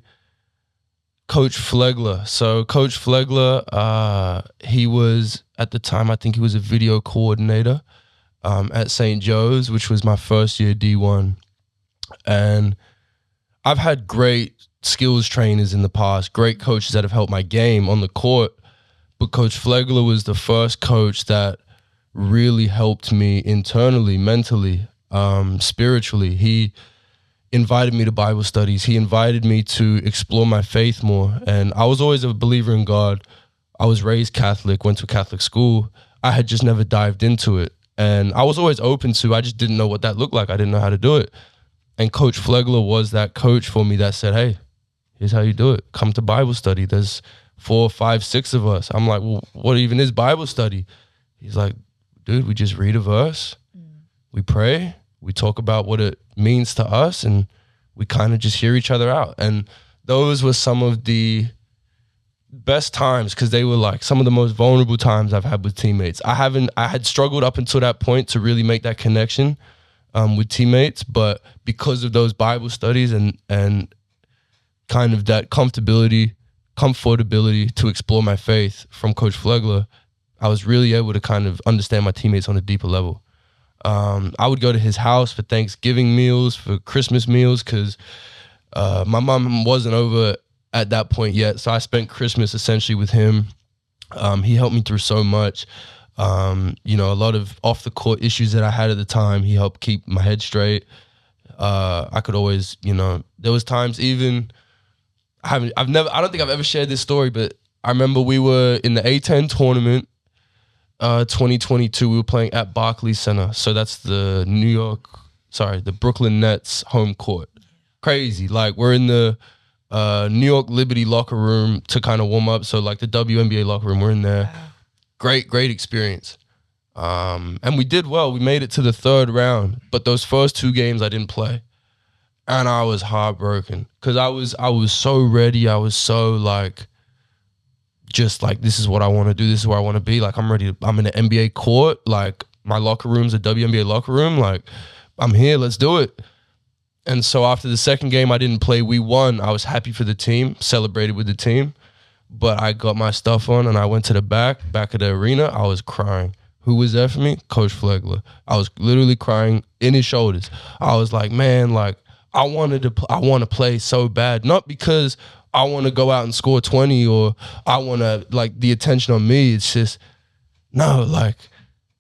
Coach Flegler. So Coach Flegler, he was at the time, I think he was a video coordinator at St. Joe's, which was my first year D1. And I've had great skills trainers in the past, great coaches that have helped my game on the court. But Coach Flegler was the first coach that really helped me internally, mentally, spiritually. He invited me to Bible studies. He invited me to explore my faith more. And I was always a believer in God. I was raised Catholic, went to a Catholic school. I had just never dived into it. And I was always open to, I just didn't know what that looked like. I didn't know how to do it. And Coach Flegler was that coach for me that said, hey, here's how you do it. Come to Bible study. There's 4, 5, 6 of us. I'm like, well, what even is Bible study? He's like, dude, we just read a verse. We pray. We talk about what it means to us, and we kind of just hear each other out. And those were some of the best times because they were like some of the most vulnerable times I've had with teammates. I had struggled up until that point to really make that connection with teammates, but because of those Bible studies and kind of that comfortability to explore my faith from Coach Flegler, I was really able to kind of understand my teammates on a deeper level. I would go to his house for Thanksgiving meals, for Christmas meals, because my mom wasn't over at that point yet. So I spent Christmas essentially with him. He helped me through so much. You know, a lot of off the court issues that I had at the time, he helped keep my head straight. I could always, you know, there was times even, I don't think I've ever shared this story, but I remember we were in the A10 tournament, 2022, we were playing at Barclays Center. So that's the Brooklyn Nets home court. Crazy. Like we're in the New York Liberty locker room to kind of warm up. So like the WNBA locker room, we're in there. Wow. Great experience. And we did well. We made it to the 3rd round, but those first 2 games I didn't play. And I was heartbroken because I was so ready. I was so like, just like, this is what I want to do. This is where I want to be. Like, I'm ready. I'm in the NBA court. Like, my locker room's a WNBA locker room. Like, I'm here. Let's do it. And so after the 2nd game, I didn't play. We won. I was happy for the team, celebrated with the team. But I got my stuff on and I went to the back of the arena. I was crying. Who was there for me? Coach Flegler. I was literally crying in his shoulders. I was like, man, like, I want to play so bad. Not because I want to go out and score 20 or I want to, like, the attention on me. It's just, no, like,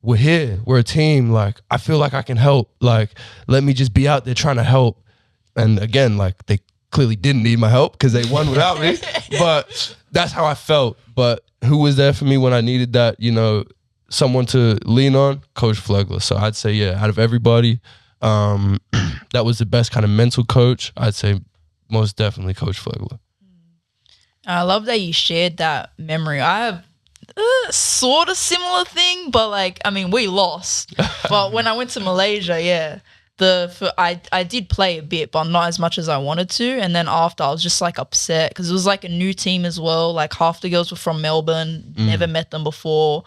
we're here. We're a team. Like, I feel like I can help. Like, let me just be out there trying to help. And again, like, they clearly didn't need my help because they won without me. But that's how I felt. But who was there for me when I needed that, you know, someone to lean on? Coach Flegler. So I'd say, yeah, out of everybody, that was the best kind of mental coach. I'd say most definitely Coach Flegler. I love that you shared that memory. I have sort of similar thing, but like, I mean, we lost. But when I went to Malaysia, yeah, I did play a bit, but not as much as I wanted to. And then after, I was just like upset because it was like a new team as well. Like half the girls were from Melbourne, never met them before.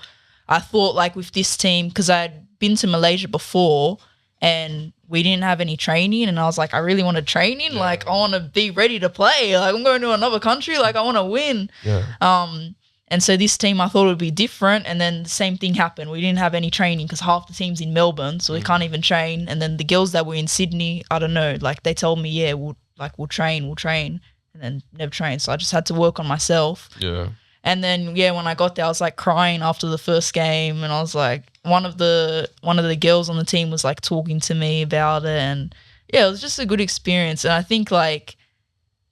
I thought like with this team, because I'd been to Malaysia before and we didn't have any training, and I was like, I really want to training. Yeah. Like I want to be ready to play. Like I'm going to another country. Like I want to win. Yeah. And so this team, I thought it would be different. And then the same thing happened. We didn't have any training because half the team's in Melbourne, so we can't even train. And then the girls that were in Sydney, I don't know, like they told me, yeah, we'll train, and then never train. So I just had to work on myself. Yeah. And then, yeah, when I got there, I was like crying after the first game. And I was like, one of the girls on the team was like talking to me about it. And yeah, it was just a good experience. And I think like,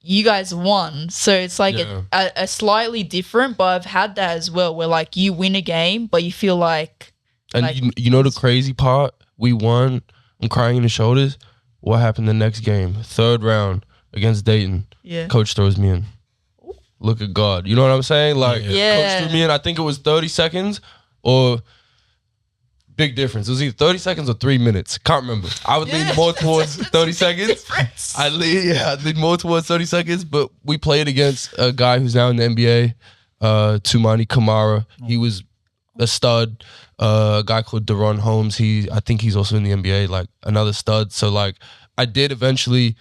you guys won, so it's like a slightly different, but I've had that as well where like you win a game but you feel like, and you know the crazy part, we won, I'm crying in the shoulders. What happened the next game? 3rd round against Dayton, coach throws me in. Look at God, you know what I'm saying? Like coach threw me in, I think it was 30 seconds or big difference. It was either 30 seconds or 3 minutes. Can't remember. I would lean more towards 30 seconds. I'd lean more towards 30 seconds, but we played against a guy who's now in the NBA, Tumani Kamara. He was a stud. A guy called Deron Holmes. I think he's also in the NBA, like another stud. So like I did eventually,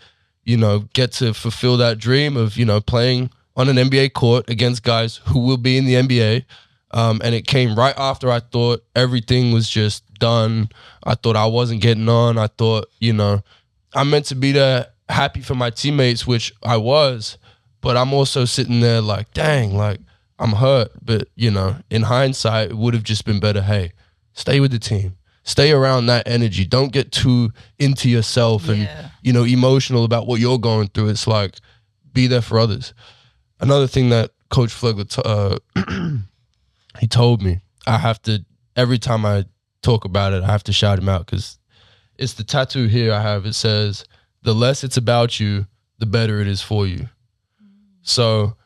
get to fulfill that dream of, playing on an NBA court against guys who will be in the NBA. And it came right after I thought everything was just done. I thought I wasn't getting on. I thought, I'm meant to be there happy for my teammates, which I was, but I'm also sitting there like, dang, like I'm hurt. But, in hindsight, it would have just been better. Hey, stay with the team. Stay around that energy. Don't get too into yourself and, emotional about what you're going through. It's like, be there for others. Another thing that Coach Flegler he told me, I have to, every time I talk about it, I have to shout him out because it's the tattoo here I have. It says, the less it's about you, the better it is for you. So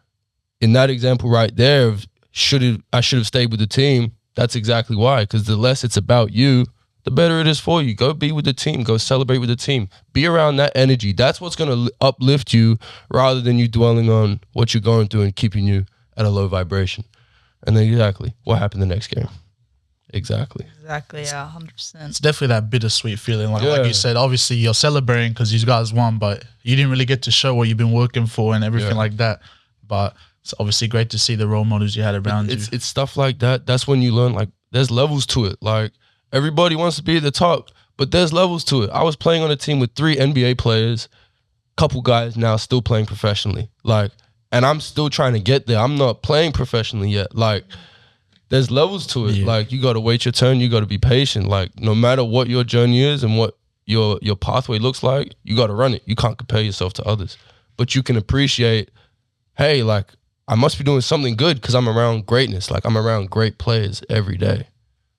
in that example right there, I should have stayed with the team. That's exactly why, because the less it's about you, the better it is for you. Go be with the team. Go celebrate with the team. Be around that energy. That's what's going to uplift you rather than you dwelling on what you're going through and keeping you at a low vibration. And then exactly what happened the next game. Exactly, yeah, 100%. It's definitely that bittersweet feeling. Like you said, obviously you're celebrating because you guys won, but you didn't really get to show what you've been working for and everything like that. But it's obviously great to see the role models you had around you. It's stuff like that. That's when you learn, like, there's levels to it. Like, everybody wants to be at the top, but there's levels to it. I was playing on a team with 3 NBA players, couple guys now still playing professionally. Like, and I'm still trying to get there. I'm not playing professionally yet. Like, there's levels to it. Yeah. Like, you got to wait your turn. You got to be patient. Like, no matter what your journey is and what your pathway looks like, you got to run it. You can't compare yourself to others. But you can appreciate, hey, like, I must be doing something good because I'm around greatness. Like, I'm around great players every day.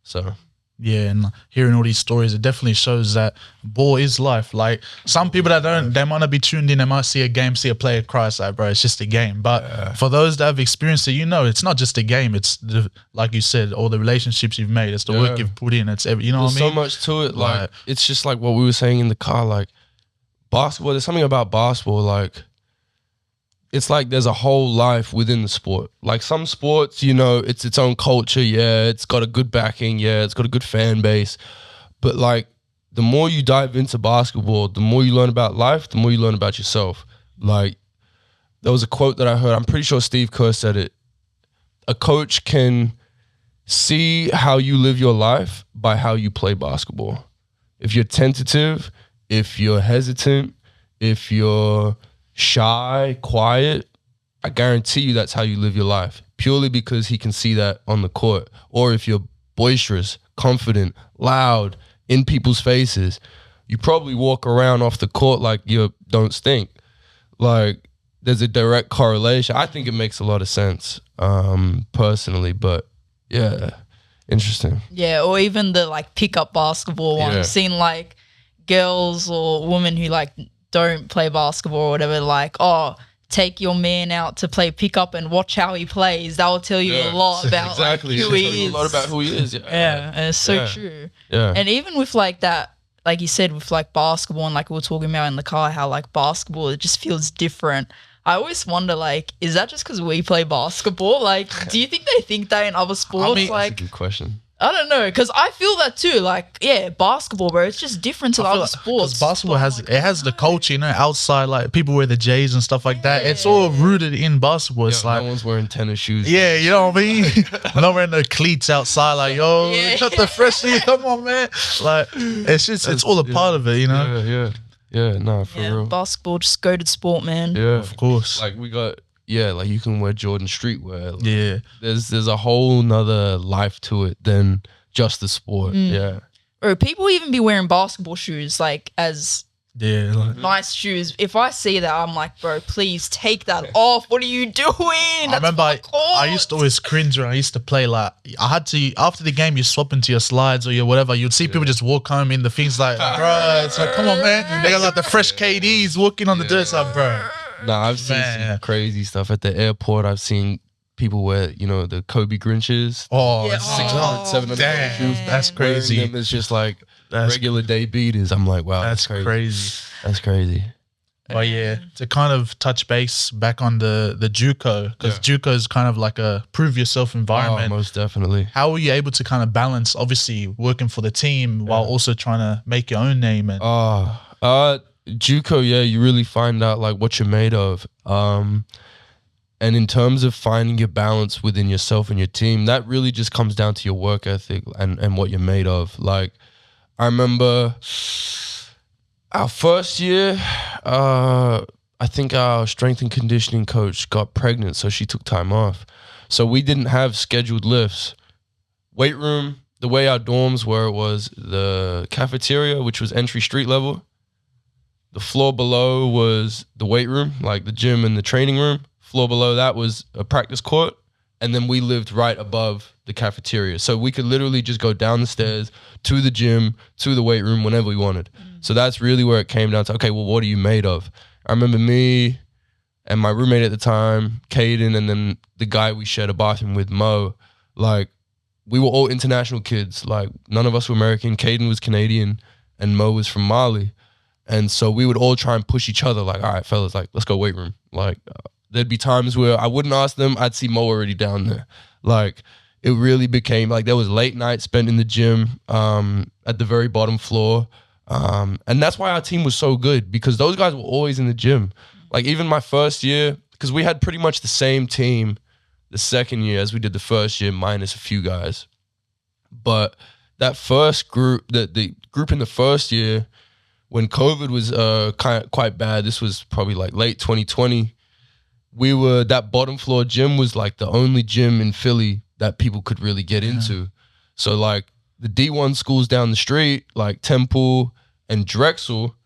So... yeah, and hearing all these stories, it definitely shows that ball is life. Like, some people that don't, they might not be tuned in, they might see a game, see a player cry, it's like, bro, it's just a game. But for those that have experienced it, it's not just a game. It's, like you said, all the relationships you've made. It's the work you've put in. It's every, you know There's what I mean? So much to it. Like, it's just like what we were saying in the car. Like, basketball, there's something about basketball, like, it's like there's a whole life within the sport. Like, some sports, it's its own culture. Yeah, it's got a good backing. Yeah, it's got a good fan base. But like, the more you dive into basketball, the more you learn about life, the more you learn about yourself. Like, there was a quote that I heard. I'm pretty sure Steve Kerr said it. A coach can see how you live your life by how you play basketball. If you're tentative, if you're hesitant, if you're shy, quiet, I guarantee you that's how you live your life, purely because he can see that on the court. Or if you're boisterous, confident, loud, in people's faces, you probably walk around off the court like you don't stink. Like, there's a direct correlation. I think it makes a lot of sense, personally, but yeah, interesting. Yeah, or even the like pickup basketball one. I've seen like girls or women who like don't play basketball or whatever, like, oh, take your man out to play pickup and watch how he plays. That will tell you a lot about like, who he is. A lot about who he is. Yeah, and it's so true. Yeah. And even with like that, like you said, with like basketball and like we were talking about in the car, how like basketball, it just feels different. I always wonder, like, is that just because we play basketball? Like, do you think they think that in other sports? That's a good question. I don't know, because I feel that too. Like, yeah, basketball, bro, it's just different to the other sports. Because basketball has the culture, you know, outside, like people wear the J's and stuff like that. It's all rooted in basketball. It's like no one's wearing tennis shoes. Yeah, you know what I mean? We're not wearing the cleats outside, like, yo, cut the freshie, come on, man. Like, it's all a part of it, you know? Yeah, no, for real. Basketball, just goated sport, man. Yeah, of course. Like we got, like you can wear Jordan streetwear. Like, yeah. There's a whole nother life to it than just the sport. Yeah. Or people even be wearing basketball shoes, like, as nice shoes. If I see that, I'm like, bro, please take that off. What are you doing? I remember I used to always cringe when I used to play. Like, I had to, after the game, you swap into your slides or your whatever. You'd see people just walk home in the things like, bro, it's like, come on, man. They got like the fresh KDs walking on the dirt. It's like, bro. Nah, I've seen some crazy stuff at the airport. I've seen people wear, you know, the Kobe Grinches. Oh, 600, 700 shoes. That's crazy. It's just like regular day beaters. I'm like, wow, that's crazy. That's crazy. But yeah, to kind of touch base back on the JUCO, because JUCO is kind of like a prove yourself environment. Oh, most definitely. How were you able to kind of balance, obviously, working for the team while also trying to make your own name? And JUCO, you really find out like what you're made of. And in terms of finding your balance within yourself and your team, that really just comes down to your work ethic and what you're made of. Like, I remember our first year, I think our strength and conditioning coach got pregnant, so she took time off. So we didn't have scheduled lifts. Weight room, the way our dorms were, it was the cafeteria, which was entry street level. The floor below was the weight room, like the gym and the training room. Floor below that was a practice court, and then we lived right above the cafeteria. So we could literally just go down the stairs to the gym, to the weight room whenever we wanted. So that's really where it came down to, okay, well, what are you made of? I remember me and my roommate at the time, Caden, and then the guy we shared a bathroom with, Mo, like, we were all international kids. Like, none of us were American. Caden was Canadian, and Mo was from Mali. And so we would all try and push each other, like, all right, fellas, like, let's go weight room. Like, there'd be times where I wouldn't ask them. I'd see Mo already down there. Like, it really became like there was late nights spent in the gym at the very bottom floor. And that's why our team was so good, because those guys were always in the gym. Like, even my first year, because we had pretty much the same team the second year as we did the first year, minus a few guys. But that first group, the group in the first year, when COVID was quite bad, this was probably like late 2020, that bottom floor gym was like the only gym in Philly that people could really get into. So like the D1 schools down the street, like Temple and Drexel,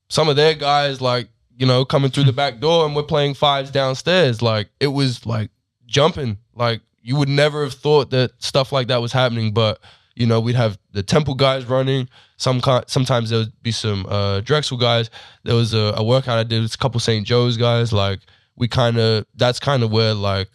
some of their guys, like, you know, coming through the back door, and we're playing fives downstairs. Like, it was like jumping. Like, you would never have thought that stuff like that was happening, but, you know, we'd have the Temple guys running. Sometimes there would be some Drexel guys. There was a workout I did with a couple St. Joe's guys. Like, that's kind of where, like,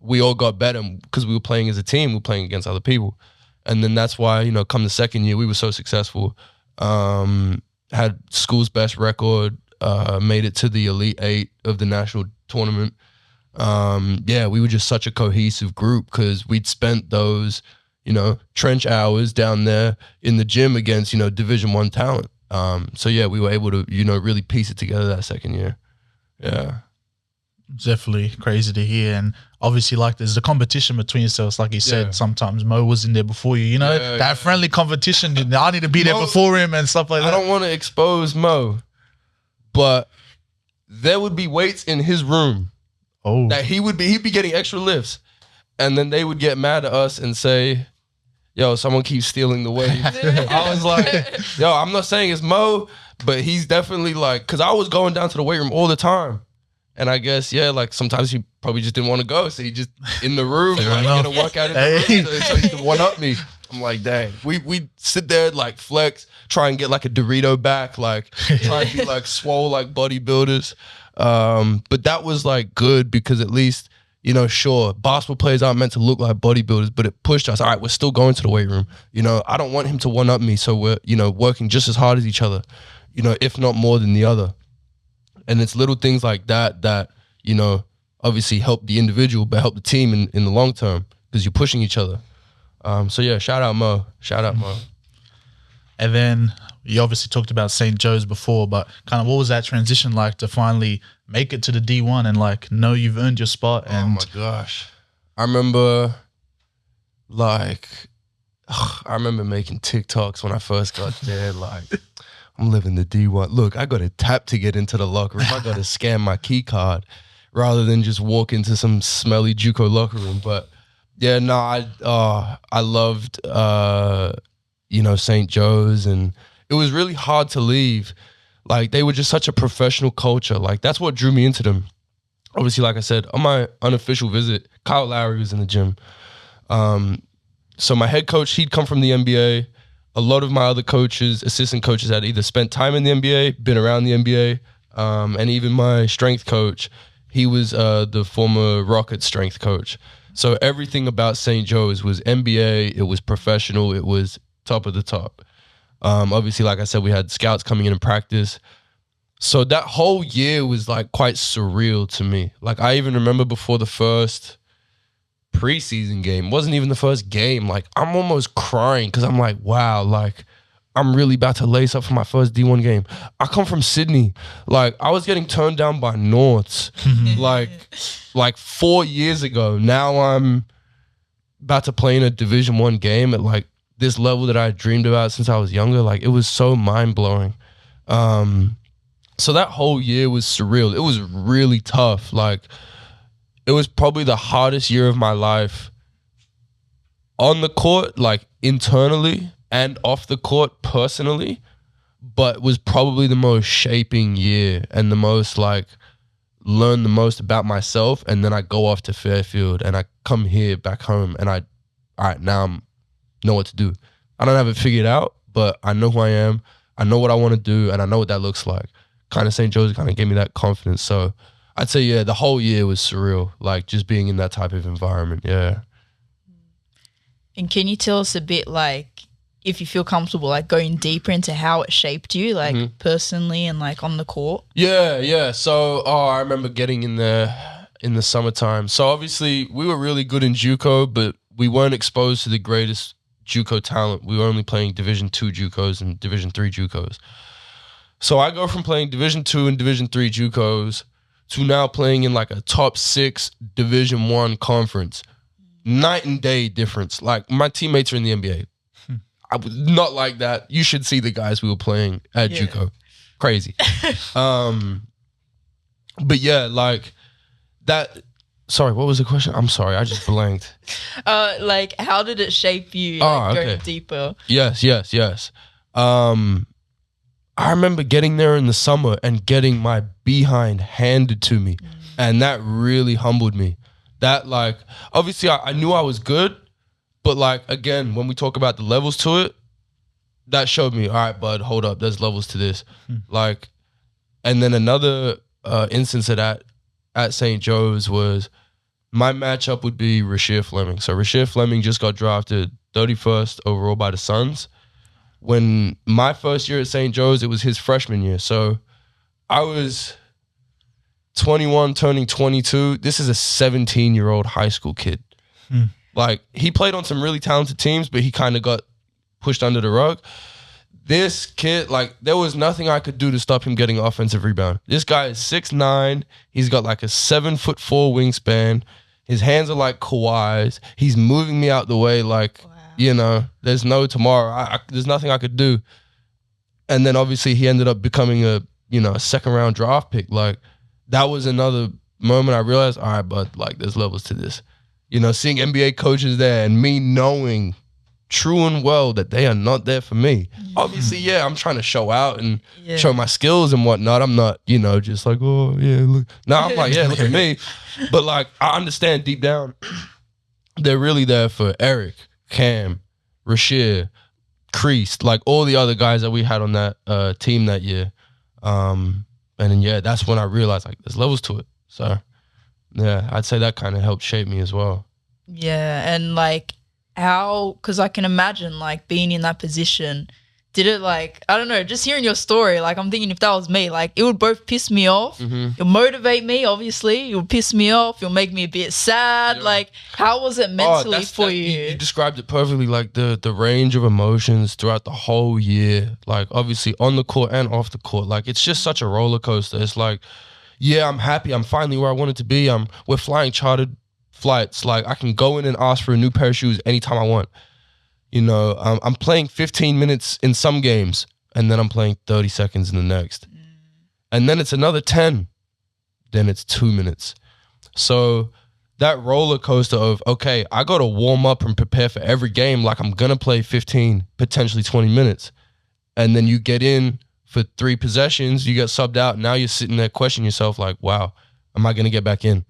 we all got better because we were playing as a team. We were playing against other people. And then that's why, you know, come the second year, we were so successful. Had school's best record, made it to the Elite 8 of the national tournament. We were just such a cohesive group because we'd spent those, you know, trench hours down there in the gym against, you know, Division I talent. We were able to, you know, really piece it together that second year. Yeah. Definitely crazy to hear. And obviously, like, there's the competition between yourselves. Like you said, sometimes Mo was in there before you, you know, that friendly competition. I need to be there before him and stuff like that. I don't want to expose Mo, but there would be weights in his room that he'd be getting extra lifts. And then they would get mad at us and say, yo, someone keeps stealing the weight. I was like, yo, I'm not saying it's Mo, but he's definitely like, because I was going down to the weight room all the time. And I guess, like, sometimes he probably just didn't want to go. So he just in the room, like, get a workout in the room so he could one-up me. I'm like, dang. We sit there, like, flex, try and get, like, a Dorito back, like, try and be, like, swole, like, bodybuilders. But that was, like, good because at least, You know, sure, basketball players aren't meant to look like bodybuilders, but it pushed us. All right, we're still going to the weight room. You know, I don't want him to one-up me, so we're, you know, working just as hard as each other, you know, if not more than the other. And it's little things like that, you know, obviously help the individual, but help the team in the long term because you're pushing each other. So, yeah, shout out Mo. Shout out Mo. And then you obviously talked about St. Joe's before, but kind of what was that transition like to finally make it to the D1 and like know you've earned your spot? And oh my gosh, I remember making TikToks when I first got there. Like, I'm living the D1. Look, I got to tap to get into the locker room. I got to scan my key card rather than just walk into some smelly JUCO locker room. But yeah, no, I loved you know, St. Joe's, and it was really hard to leave. Like, they were just such a professional culture. Like, that's what drew me into them. Obviously, like I said, on my unofficial visit, Kyle Lowry was in the gym. So my head coach, he'd come from the NBA. A lot of my other coaches, assistant coaches, had either spent time in the NBA, been around the NBA, and even my strength coach, he was the former Rockets strength coach. So everything about St. Joe's was NBA, it was professional, it was top of the top. Obviously, like I said, we had scouts coming in and practice. So that whole year was like quite surreal to me. Like, I even remember before the first preseason game, wasn't even the first game, like I'm almost crying because I'm like, wow, like I'm really about to lace up for my first D1 game. I come from Sydney. Like, I was getting turned down by Norths like 4 years ago. Now I'm about to play in a Division 1 game at like this level that I dreamed about since I was younger. Like, it was so mind-blowing. So that whole year was surreal. It was really tough. Like, it was probably the hardest year of my life on the court, like internally, and off the court personally, but was probably the most shaping year and the most like learn the most about myself. And then I go off to Fairfield and I come here back home and all right, now I'm know what to do. I don't have it figured out, but I know who I am. I know what I want to do, and I know what that looks like. Kind of St. Joe's kind of gave me that confidence. So I'd say, yeah, the whole year was surreal, like just being in that type of environment, yeah. And can you tell us a bit, like, if you feel comfortable, like going deeper into how it shaped you, like personally and like on the court? Yeah. So, I remember getting in there in the summertime. So obviously we were really good in JUCO, but we weren't exposed to the greatest JUCO talent. We were only playing Division 2 JUCOs and Division 3 JUCOs. So I go from playing Division 2 and Division 3 JUCOs to now playing in like a top 6 Division 1 conference. Night and day difference. Like, my teammates are in the NBA. I was not like that. You should see the guys we were playing at JUCO. Crazy. But yeah, like that. Sorry, what was the question? I'm sorry, I just blanked. Like, how did it shape you? Like, going deeper. Yes. I remember getting there in the summer and getting my behind handed to me, and that really humbled me. That, like, obviously I knew I was good, but like, again, when we talk about the levels to it, that showed me, all right, bud, hold up, there's levels to this. Like, and then another instance of that at St. Joe's was my matchup would be Rasheer Fleming. So Rasheer Fleming just got drafted 31st overall by the Suns. When my first year at St. Joe's, it was his freshman year. So I was 21, turning 22. This is a 17-year-old high school kid. Like, he played on some really talented teams, but he kind of got pushed under the rug. This kid, like, there was nothing I could do to stop him getting an offensive rebound. This guy is 6'9". He's got like a 7'4" wingspan. His hands are like Kawhi's. He's moving me out the way like, you know, there's no tomorrow. There's nothing I could do. And then obviously he ended up becoming a second round draft pick. Like, that was another moment I realized, all right, but like, there's levels to this. You know, seeing NBA coaches there and me knowing true and well that they are not there for me. Obviously, yeah, I'm trying to show out and show my skills and whatnot. I'm not, just like, oh, yeah, look. No, I'm like, yeah, look at me. But like, I understand deep down, they're really there for Eric, Cam, Rasheer, Crease, like all the other guys that we had on that team that year. And then, yeah, that's when I realized, like, there's levels to it. So, Yeah, I'd say that kind of helped shape me as well. Yeah, and like how, because I can imagine like being in that position. Did it like, I don't know, just hearing your story, like I'm thinking if that was me, like it would both piss me off. It'll motivate me, obviously. It'll piss me off. It'll make me a bit sad. Yeah. Like, how was it mentally for you? You described it perfectly, like the range of emotions throughout the whole year. Like, obviously on the court and off the court. Like, it's just such a roller coaster. It's like, yeah, I'm happy. I'm finally where I wanted to be. We're flying chartered flights. Like, I can go in and ask for a new pair of shoes anytime I want. You know, I'm playing 15 minutes in some games, and then I'm playing 30 seconds in the next. And then it's another 10. Then it's 2 minutes. So that roller coaster of, okay, I got to warm up and prepare for every game like I'm going to play 15, potentially 20 minutes. And then you get in for 3 possessions, you get subbed out. Now you're sitting there questioning yourself like, wow, am I going to get back in?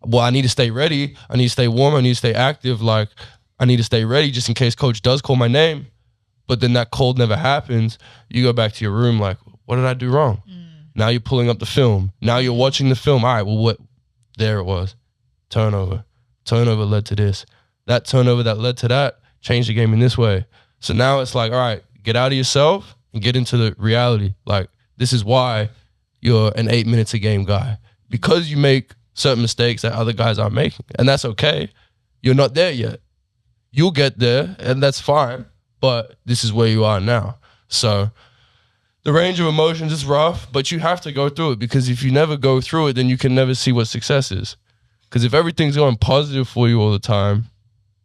Well, I need to stay ready. I need to stay warm. I need to stay active. Like, I need to stay ready just in case coach does call my name, but then that call never happens. You go back to your room like, what did I do wrong? Now you're pulling up the film. Now you're watching the film. All right, well, what? There it was. Turnover. Turnover led to this. That turnover that led to that changed the game in this way. So now it's like, all right, get out of yourself and get into the reality. Like, this is why you're an 8 minutes a game guy. Because you make certain mistakes that other guys aren't making. And that's okay. You're not there yet. You'll get there, and that's fine, but this is where you are now. So the range of emotions is rough, but you have to go through it, because if you never go through it, then you can never see what success is. Because if everything's going positive for you all the time,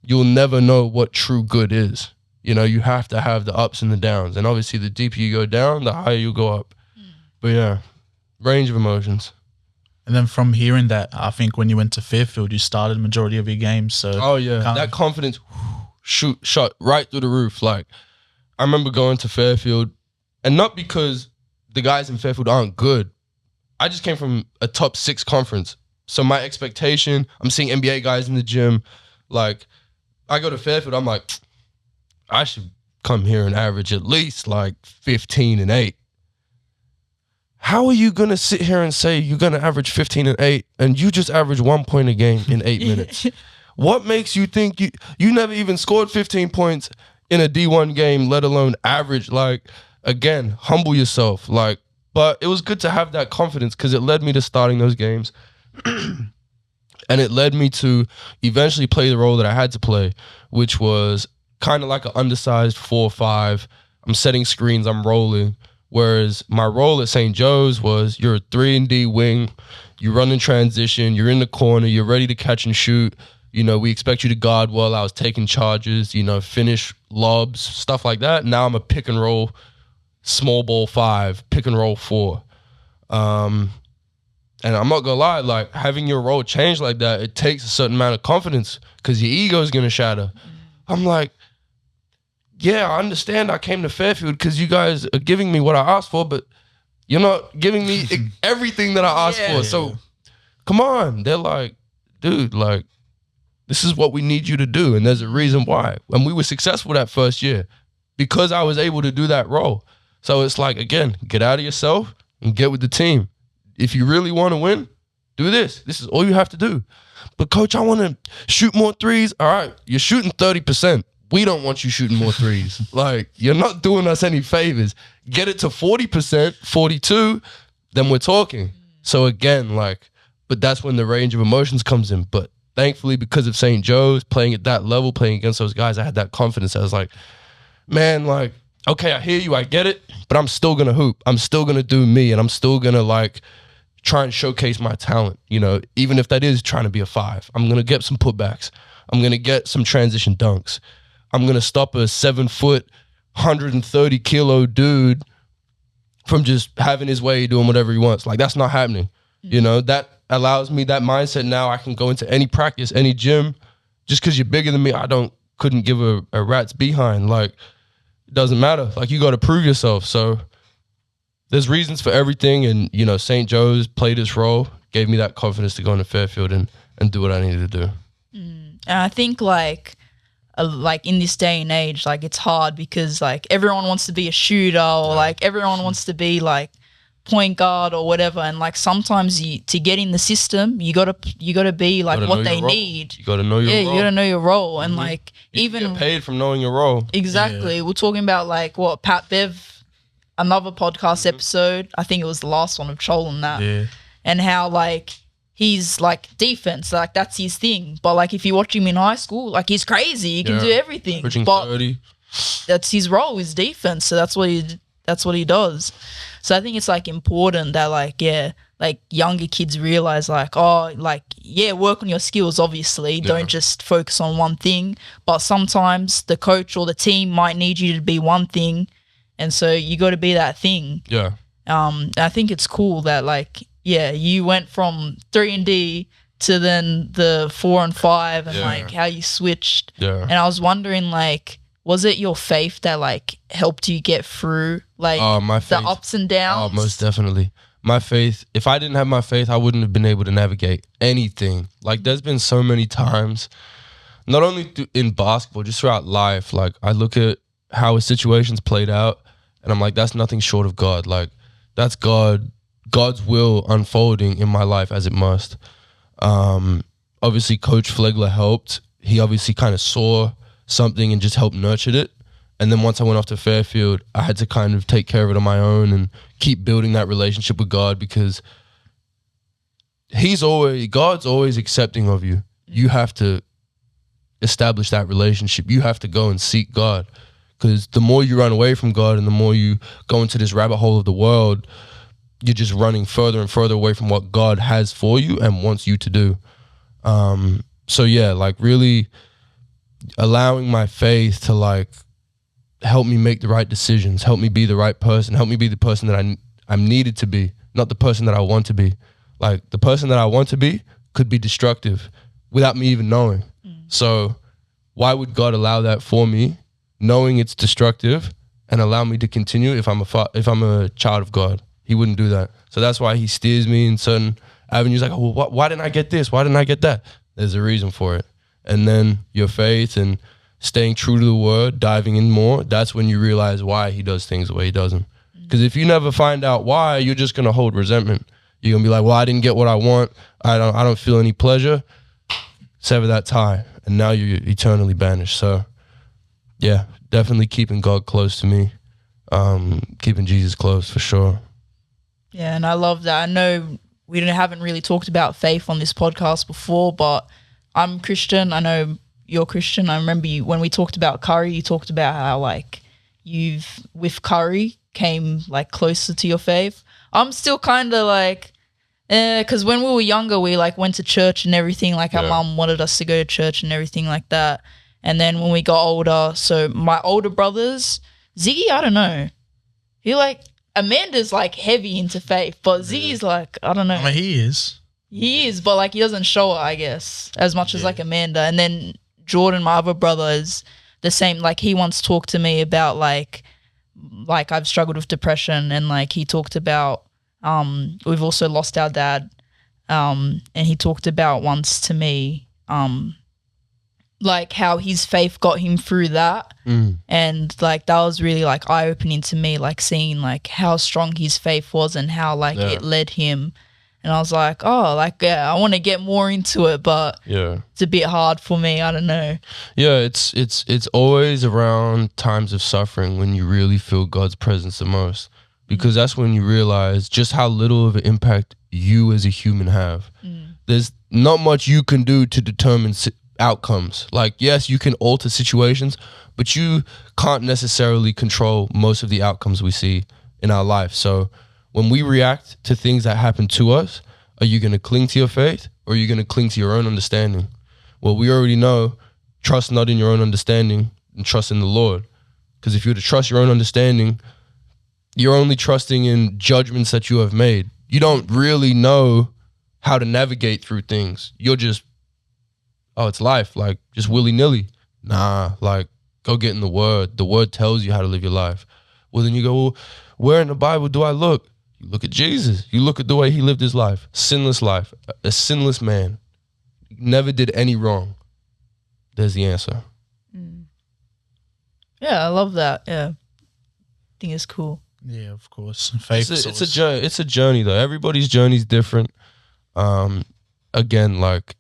you'll never know what true good is. You know, you have to have the ups and the downs. And obviously, the deeper you go down, the higher you go up. But yeah, range of emotions. And then from hearing that, I think when you went to Fairfield, you started the majority of your games. So that confidence shot right through the roof. Like, I remember going to Fairfield, and not because the guys in Fairfield aren't good. I just came from a top 6 conference. So my expectation, I'm seeing NBA guys in the gym. Like, I go to Fairfield, I'm like, I should come here and average at least like 15 and 8. How are you going to sit here and say you're going to average 15 and 8 and you just average 1 point a game in 8 minutes? What makes you think you never even scored 15 points in a D1 game, let alone average? Like, again, humble yourself. Like, but it was good to have that confidence, because it led me to starting those games. And it led me to eventually play the role that I had to play, which was kind of like an undersized 4-5. I'm setting screens, I'm rolling. Whereas my role at St. Joe's was, you're a 3-and-D wing, you run in transition, you're in the corner, you're ready to catch and shoot. You know, we expect you to guard well. I was taking charges, you know, finish lobs, stuff like that. Now I'm a pick and roll, small ball 5, pick and roll 4. And I'm not gonna lie, like, having your role change like that, it takes a certain amount of confidence, because your ego is gonna shatter. I'm like, yeah, I understand I came to Fairfield because you guys are giving me what I asked for, but you're not giving me everything that I asked for. So come on. They're like, dude, like, this is what we need you to do. And there's a reason why. And we were successful that first year because I was able to do that role. So it's like, again, get out of yourself and get with the team. If you really want to win, do this. This is all you have to do. But coach, I want to shoot more threes. All right, you're shooting 30%. We don't want you shooting more threes. Like, you're not doing us any favors. Get it to 40%, 42, then we're talking. So again, like, but that's when the range of emotions comes in. But thankfully, because of St. Joe's, playing at that level, playing against those guys, I had that confidence. I was like, man, like, okay, I hear you, I get it, but I'm still going to hoop. I'm still going to do me, and I'm still going to, like, try and showcase my talent, you know, even if that is trying to be a 5. I'm going to get some putbacks. I'm going to get some transition dunks. I'm going to stop a 7-foot, 130-kilo dude from just having his way, doing whatever he wants. Like, that's not happening. You know, that allows me that mindset. Now I can go into any practice, any gym. Just because you're bigger than me, couldn't give a rat's behind. Like, it doesn't matter. Like, you got to prove yourself. So there's reasons for everything. And, you know, St. Joe's played its role, gave me that confidence to go into Fairfield and do what I needed to do. And I think, like in this day and age, like, it's hard because, like, everyone wants to be a shooter, or like everyone wants to be like point guard or whatever, and like sometimes to get in the system, you gotta be like what they need. You gotta know your role. You gotta know your role, and like you even get paid from knowing your role. Exactly. Yeah. We're talking about like what Pat Bev, another podcast episode. I think it was the last one of Chol and that, and how like he's like defense, like that's his thing. But like if you watch him in high school, like he's crazy. He can do everything. Pushing but 30. That's his role, is defense. So that's what he does. So I think it's like important that like younger kids realize like, work on your skills, obviously. Don't just focus on one thing. But sometimes the coach or the team might need you to be one thing, and so you got to be that thing. Yeah. I think it's cool that like you went from 3-D to then the 4 and 5, and like how you switched. Yeah. And I was wondering like, was it your faith that like helped you get through like my faith, the ups and downs? Oh, most definitely. My faith, if I didn't have my faith, I wouldn't have been able to navigate anything. Like there's been so many times, not only in basketball, just throughout life, like I look at how a situation's played out and I'm like, that's nothing short of God. Like that's God's will unfolding in my life as it must. Obviously Coach Flegler helped. He obviously kind of saw something and just helped nurture it. And then once I went off to Fairfield, I had to kind of take care of it on my own and keep building that relationship with God, because God's always accepting of you. You have to establish that relationship. You have to go and seek God, because the more you run away from God and the more you go into this rabbit hole of the world, you're just running further and further away from what God has for you and wants you to do. So yeah, like really allowing my faith to like help me make the right decisions, help me be the right person, help me be the person that I'm needed to be, not the person that I want to be. Like the person that I want to be could be destructive without me even knowing. So why would God allow that for me, knowing it's destructive, and allow me to continue if I'm a child of God? He wouldn't do that. So that's why he steers me in certain avenues. Like, oh, well, why didn't I get this? Why didn't I get that? There's a reason for it. And then your faith and staying true to the word, diving in more, that's when you realize why he does things the way he does them. Because if you never find out why, you're just going to hold resentment. You're going to be like, well, I didn't get what I want. I don't feel any pleasure. Sever that tie. And now you're eternally banished. So, yeah, definitely keeping God close to me. Keeping Jesus close for sure. Yeah, and I love that. I know we haven't really talked about faith on this podcast before, but I'm Christian. I know you're Christian. I remember when we talked about Curry, you talked about how like you've with Curry came like closer to your faith. I'm still kind of like, because when we were younger, we like went to church and everything. Like our mum wanted us to go to church and everything like that. And then when we got older, so my older brothers, Ziggy, I don't know. He like, Amanda's like heavy into faith, but Ziggy's like, I don't know. I mean, he is. He is, but like he doesn't show it, I guess, as much as like Amanda. And then Jordan, my other brother, is the same. Like he once talked to me about like I've struggled with depression, and like he talked about we've also lost our dad, and he talked about once to me like how his faith got him through that, and like that was really like eye opening to me, like seeing like how strong his faith was and how like it led him. And I was like, oh, like, I want to get more into it, but it's a bit hard for me. I don't know. Yeah, it's always around times of suffering when you really feel God's presence the most, because that's when you realize just how little of an impact you as a human have. There's not much you can do to determine outcomes. Like, yes, you can alter situations, but you can't necessarily control most of the outcomes we see in our life. So when we react to things that happen to us, are you going to cling to your faith, or are you going to cling to your own understanding? Well, we already know, trust not in your own understanding and trust in the Lord. Because if you were to trust your own understanding, you're only trusting in judgments that you have made. You don't really know how to navigate through things. You're just, oh, it's life, like just willy-nilly. Nah, like go get in the Word. The Word tells you how to live your life. Well, then you go, well, where in the Bible do I look? You look at Jesus. You look at the way he lived his life. Sinless life. A sinless man. Never did any wrong. There's the answer. Yeah, I love that. Yeah. I think it's cool. Yeah, of course. Faith. It's a journey though. Everybody's journey is different. Again, like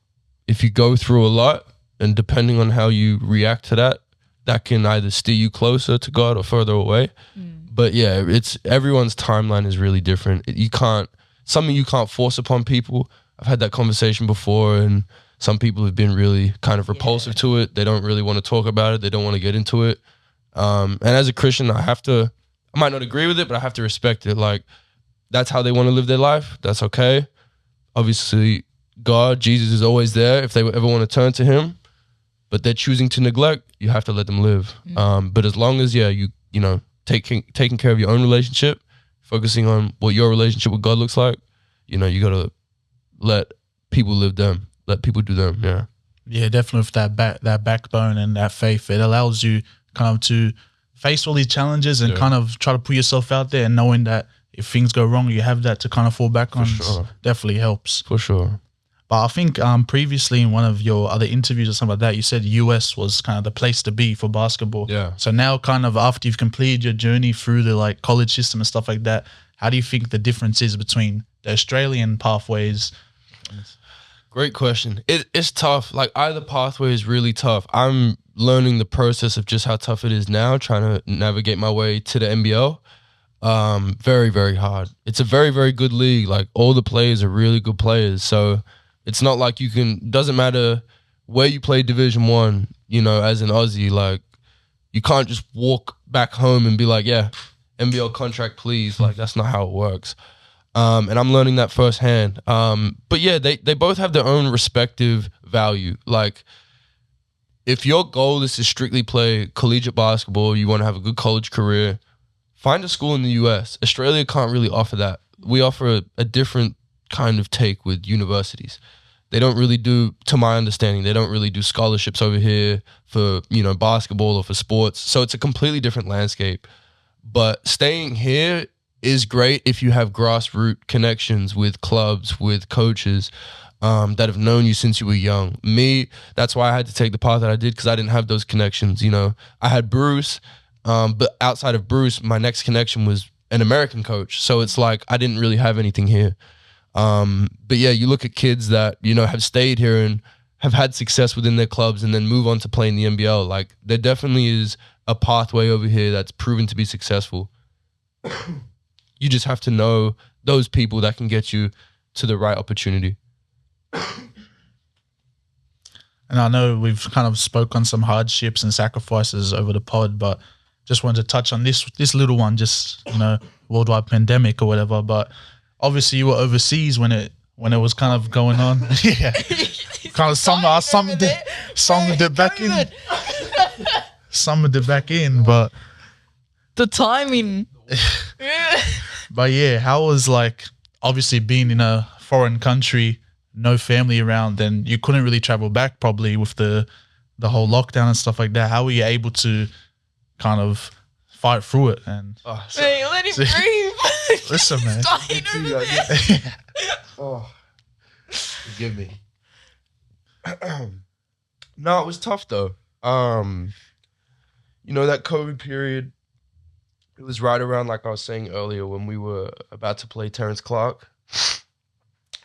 if you go through a lot, and depending on how you react to that, that can either steer you closer to God or further away. But yeah, it's everyone's timeline is really different. Something you can't force upon people. I've had that conversation before, and some people have been really kind of repulsive to it. They don't really want to talk about it. They don't want to get into it. And as a Christian, I might not agree with it, but I have to respect it. Like, that's how they want to live their life. That's okay. Obviously, God, Jesus is always there if they ever want to turn to him, but they're choosing to neglect, you have to let them live. But as long as, you know, taking care of your own relationship, focusing on what your relationship with God looks like, you know, you got to let people live them. Let people do them, yeah. Yeah, definitely with that backbone and that faith, it allows you kind of to face all these challenges and kind of try to put yourself out there, and knowing that if things go wrong, you have that to kind of fall back on. Sure. Definitely helps. For sure. But I think previously in one of your other interviews or something like that, you said US was kind of the place to be for basketball. Yeah. So now kind of after you've completed your journey through the like college system and stuff like that, how do you think the difference is between the Australian pathways? Great question. It's tough. Like either pathway is really tough. I'm learning the process of just how tough it is now, trying to navigate my way to the NBL. Very, very hard. It's a very, very good league. Like all the players are really good players. So it's not like doesn't matter where you play Division 1, you know, as an Aussie, like you can't just walk back home and be like, yeah, NBL contract, please. Like that's not how it works. And I'm learning that firsthand. But yeah, they both have their own respective value. Like if your goal is to strictly play collegiate basketball, you want to have a good college career, find a school in the US. Australia can't really offer that. We offer a different kind of take with universities. They don't really do, to my understanding, they don't really do scholarships over here for, you know, basketball or for sports. So it's a completely different landscape. But staying here is great if you have grassroots connections with clubs, with coaches that have known you since you were young. Me, that's why I had to take the path that I did, because I didn't have those connections. You know, I had Bruce, but outside of Bruce, my next connection was an American coach. So it's like I didn't really have anything here. But yeah, you look at kids that, you know, have stayed here and have had success within their clubs and then move on to play in the NBL. Like there definitely is a pathway over here that's proven to be successful. You just have to know those people that can get you to the right opportunity. And I know we've kind of spoke on some hardships and sacrifices over the pod, but just wanted to touch on this little one, just, you know, worldwide pandemic or whatever. But obviously you were overseas when it was kind of going on. Yeah. Kind of summoned it back in. Summoned it back in, but the timing. But yeah, how was like obviously being in a foreign country, no family around, and you couldn't really travel back probably with the whole lockdown and stuff like that. How were you able to kind of fight through it? And hey, let him breathe. Listen, man. Oh, forgive me. No, it was tough though. You know, that COVID period, it was right around, like I was saying earlier, when we were about to play Terrence Clark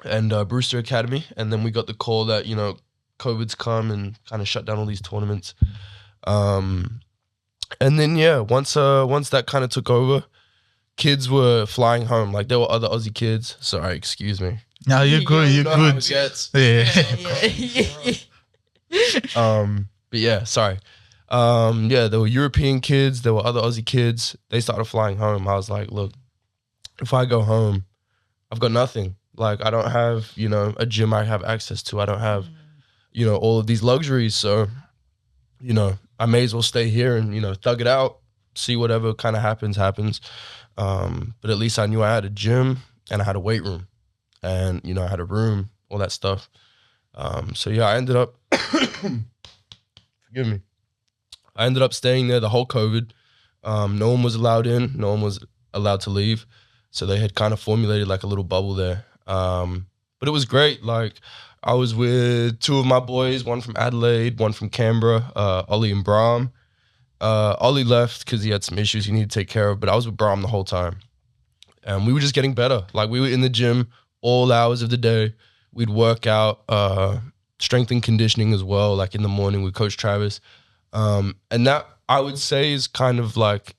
and Brewster Academy. And then we got the call that, you know, COVID's come and kind of shut down all these tournaments. And then, yeah, once that kind of took over, kids were flying home. Like there were other Aussie kids. Sorry, excuse me. No, you're good. You're good. Yeah. But yeah, sorry. Yeah, there were European kids, there were other Aussie kids. They started flying home. I was like, look, if I go home, I've got nothing. Like I don't have, you know, a gym I have access to. I don't have, you know, all of these luxuries. So, you know, I may as well stay here and, you know, thug it out, see whatever kind of happens. But at least I knew I had a gym and I had a weight room and, you know, I had a room, all that stuff. So yeah, I ended up, forgive me. I ended up staying there the whole COVID. No one was allowed in. No one was allowed to leave. So they had kind of formulated like a little bubble there. But it was great. Like I was with two of my boys, one from Adelaide, one from Canberra, Ollie and Brahm. Ollie left because he had some issues he needed to take care of, but I was with Brahm the whole time. And we were just getting better. Like, we were in the gym all hours of the day. We'd work out, strength and conditioning as well, like in the morning with Coach Travis. And that, I would say, is kind of like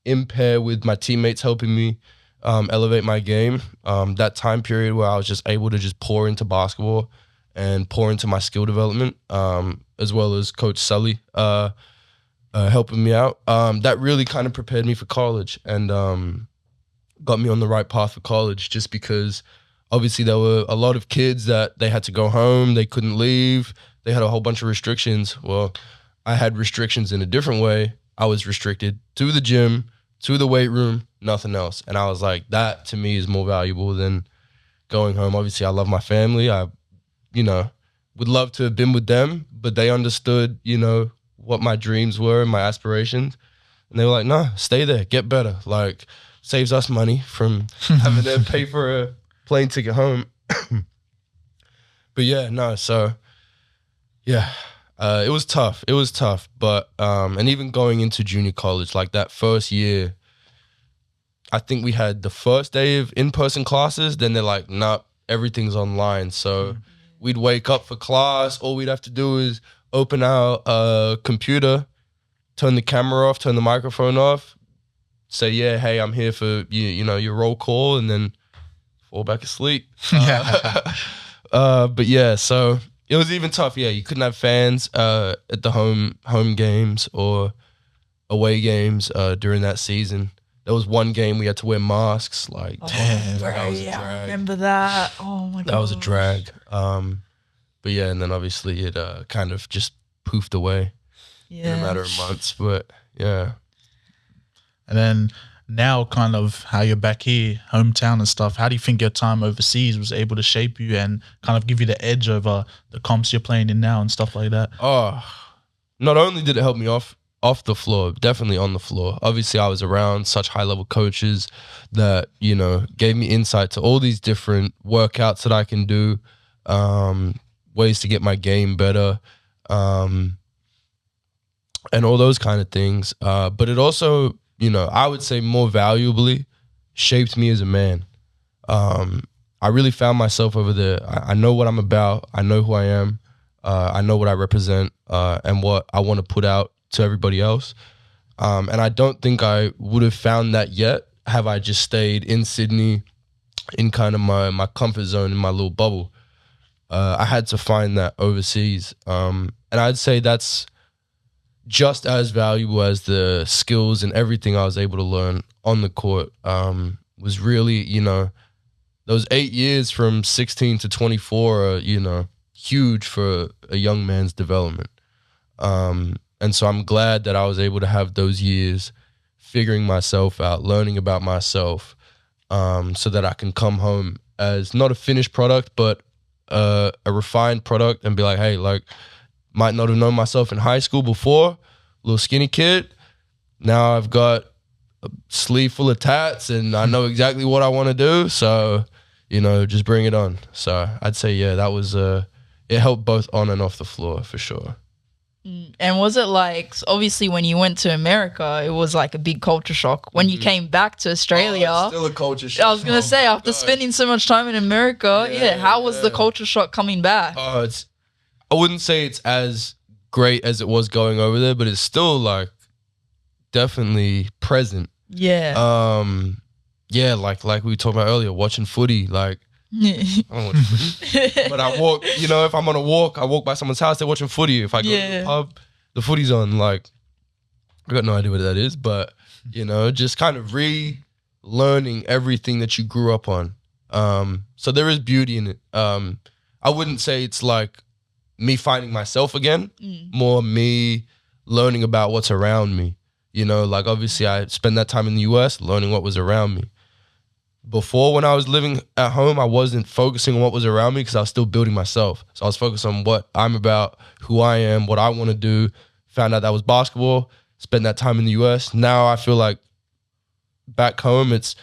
in pair with my teammates helping me elevate my game. That time period where I was just able to just pour into basketball and pour into my skill development, as well as Coach Sully helping me out. That really kind of prepared me for college and got me on the right path for college, just because obviously there were a lot of kids that they had to go home, they couldn't leave, they had a whole bunch of restrictions. Well, I had restrictions in a different way. I was restricted to the gym, to the weight room, nothing else. And I was like, that to me is more valuable than going home. Obviously, I love my family. I, would love to have been with them, but they understood, what my dreams were and my aspirations. And they were like, no, stay there, get better. Like, saves us money from having to pay for a plane ticket home. But yeah, no, so yeah, it was tough. It was tough. But, and even going into junior college, like that first year, I think we had the first day of in-person classes. Then they're like, nah, everything's online. So we'd wake up for class. All we'd have to do is open our computer, turn the camera off, turn the microphone off, say, yeah, hey, I'm here for your roll call, and then fall back asleep. But yeah, so it was even tough. Yeah, you couldn't have fans at the home games or away games during that season. There was one game we had to wear masks. Like, damn, that was a drag. I remember that. Oh my god, that was a drag. But yeah, and then obviously it kind of just poofed away in a matter of months. But yeah. And then now, kind of how you're back here, hometown and stuff, how do you think your time overseas was able to shape you and kind of give you the edge over the comps you're playing in now and stuff like that? Oh, not only did it help me off the floor, definitely on the floor. Obviously, I was around such high-level coaches that, gave me insight to all these different workouts that I can do, ways to get my game better, and all those kind of things. But it also, I would say more valuably shaped me as a man. I really found myself over there. I know what I'm about. I know who I am. I know what I represent and what I want to put out to everybody else. And I don't think I would have found that yet have I just stayed in Sydney in kind of my comfort zone, in my little bubble. I had to find that overseas. And I'd say that's just as valuable as the skills and everything I was able to learn on the court. Was really, those 8 years from 16 to 24 are, huge for a young man's development. And so I'm glad that I was able to have those years figuring myself out, learning about myself, so that I can come home as not a finished product, but a refined product and be like, hey, like, might not have known myself in high school before, little skinny kid. Now I've got a sleeve full of tats and I know exactly what I want to do. So, just bring it on. So I'd say, yeah, that was, it helped both on and off the floor for sure. And was it like, obviously when you went to America, it was like a big culture shock. When you came back to Australia, it's still a culture shock. I was going to say, after spending so much time in America, how was the culture shock coming back? I wouldn't say it's as great as it was going over there, but it's still like definitely present. Yeah. Yeah, like we were talking about earlier, watching footy, like, I don't watch footy. But I walk, if I'm on a walk, I walk by someone's house, they're watching footy. If I go to the pub, the footy's on. Like, I got no idea what that is, but, just kind of relearning everything that you grew up on. So there is beauty in it. I wouldn't say it's like me finding myself again, more me learning about what's around me. Like, obviously I spent that time in the US learning what was around me. Before, when I was living at home, I wasn't focusing on what was around me because I was still building myself. So I was focused on what I'm about, who I am, what I want to do. Found out that was basketball, spent that time in the US. Now I feel like back home, it's,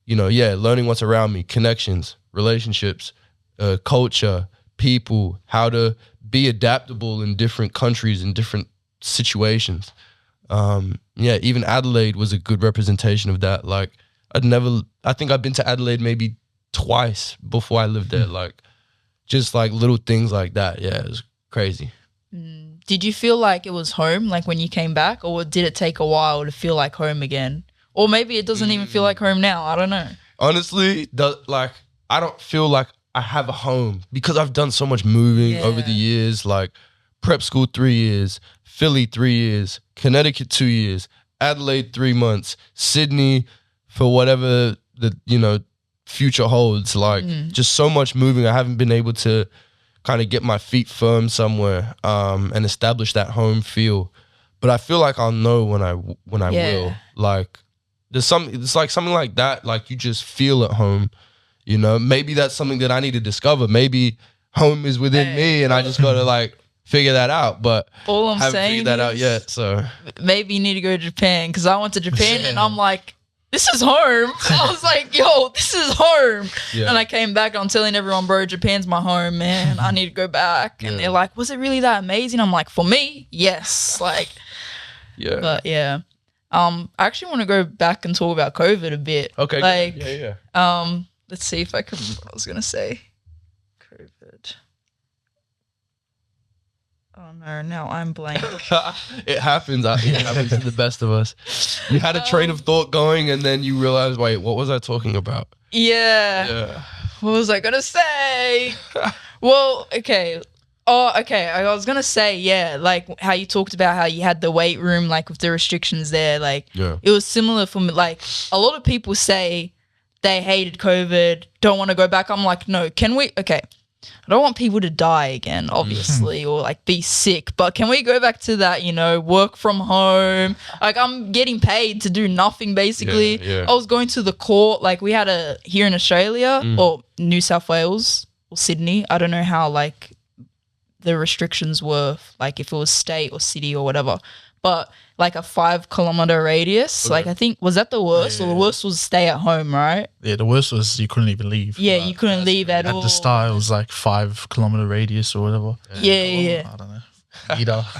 learning what's around me, connections, relationships, culture, people, how to be adaptable in different countries and different situations. Even Adelaide was a good representation of that. Like I think I've been to Adelaide maybe twice before I lived there. Like just like little things like that. Yeah, it was crazy. Did you feel like it was home, like when you came back, or did it take a while to feel like home again? Or maybe it doesn't even feel like home now. I don't know. Honestly, I don't feel like I have a home because I've done so much moving over the years. Like prep school 3 years, Philly 3 years, Connecticut 2 years, Adelaide 3 months, Sydney for whatever the future holds. Like just so much moving. I haven't been able to kind of get my feet firm somewhere and establish that home feel. But I feel like I'll know when I will. Like it's like something like that. Like you just feel at home. Maybe that's something that I need to discover. Maybe home is within me, and I just gotta like figure that out. But all I'm haven't saying figured that out yet. So maybe you need to go to Japan, because I went to Japan and I'm like, this is home. I was like, yo, this is home. Yeah. And I came back and I'm telling everyone, bro, Japan's my home, man. I need to go back. And they're like, was it really that amazing? I'm like, for me, yes. Like, yeah. But yeah. I actually want to go back and talk about COVID a bit. Okay. Like, yeah. Let's see if I can remember what I was going to say. COVID. Oh no, now I'm blank. It happens. It happens to the best of us. You had a train of thought going and then you realized, wait, what was I talking about? Yeah. What was I going to say? Well, okay. Oh, okay. I was going to say, like how you talked about how you had the weight room, like with the restrictions there. Like, it was similar for me. Like, a lot of people say they hated COVID, don't want to go back. I'm like, no, can we? Okay. I don't want people to die again, obviously, or like be sick. But can we go back to that, work from home? Like I'm getting paid to do nothing, basically. Yeah. I was going to the court. Like we had here in Australia or New South Wales or Sydney. I don't know how like the restrictions were, like if it was state or city or whatever. But like a 5 kilometer radius, like I think, was that the worst? Or the worst was stay at home, right? Yeah, the worst was you couldn't even leave. Yeah, you couldn't leave at all. At the start, it was like 5 kilometer radius or whatever. Yeah. I don't know.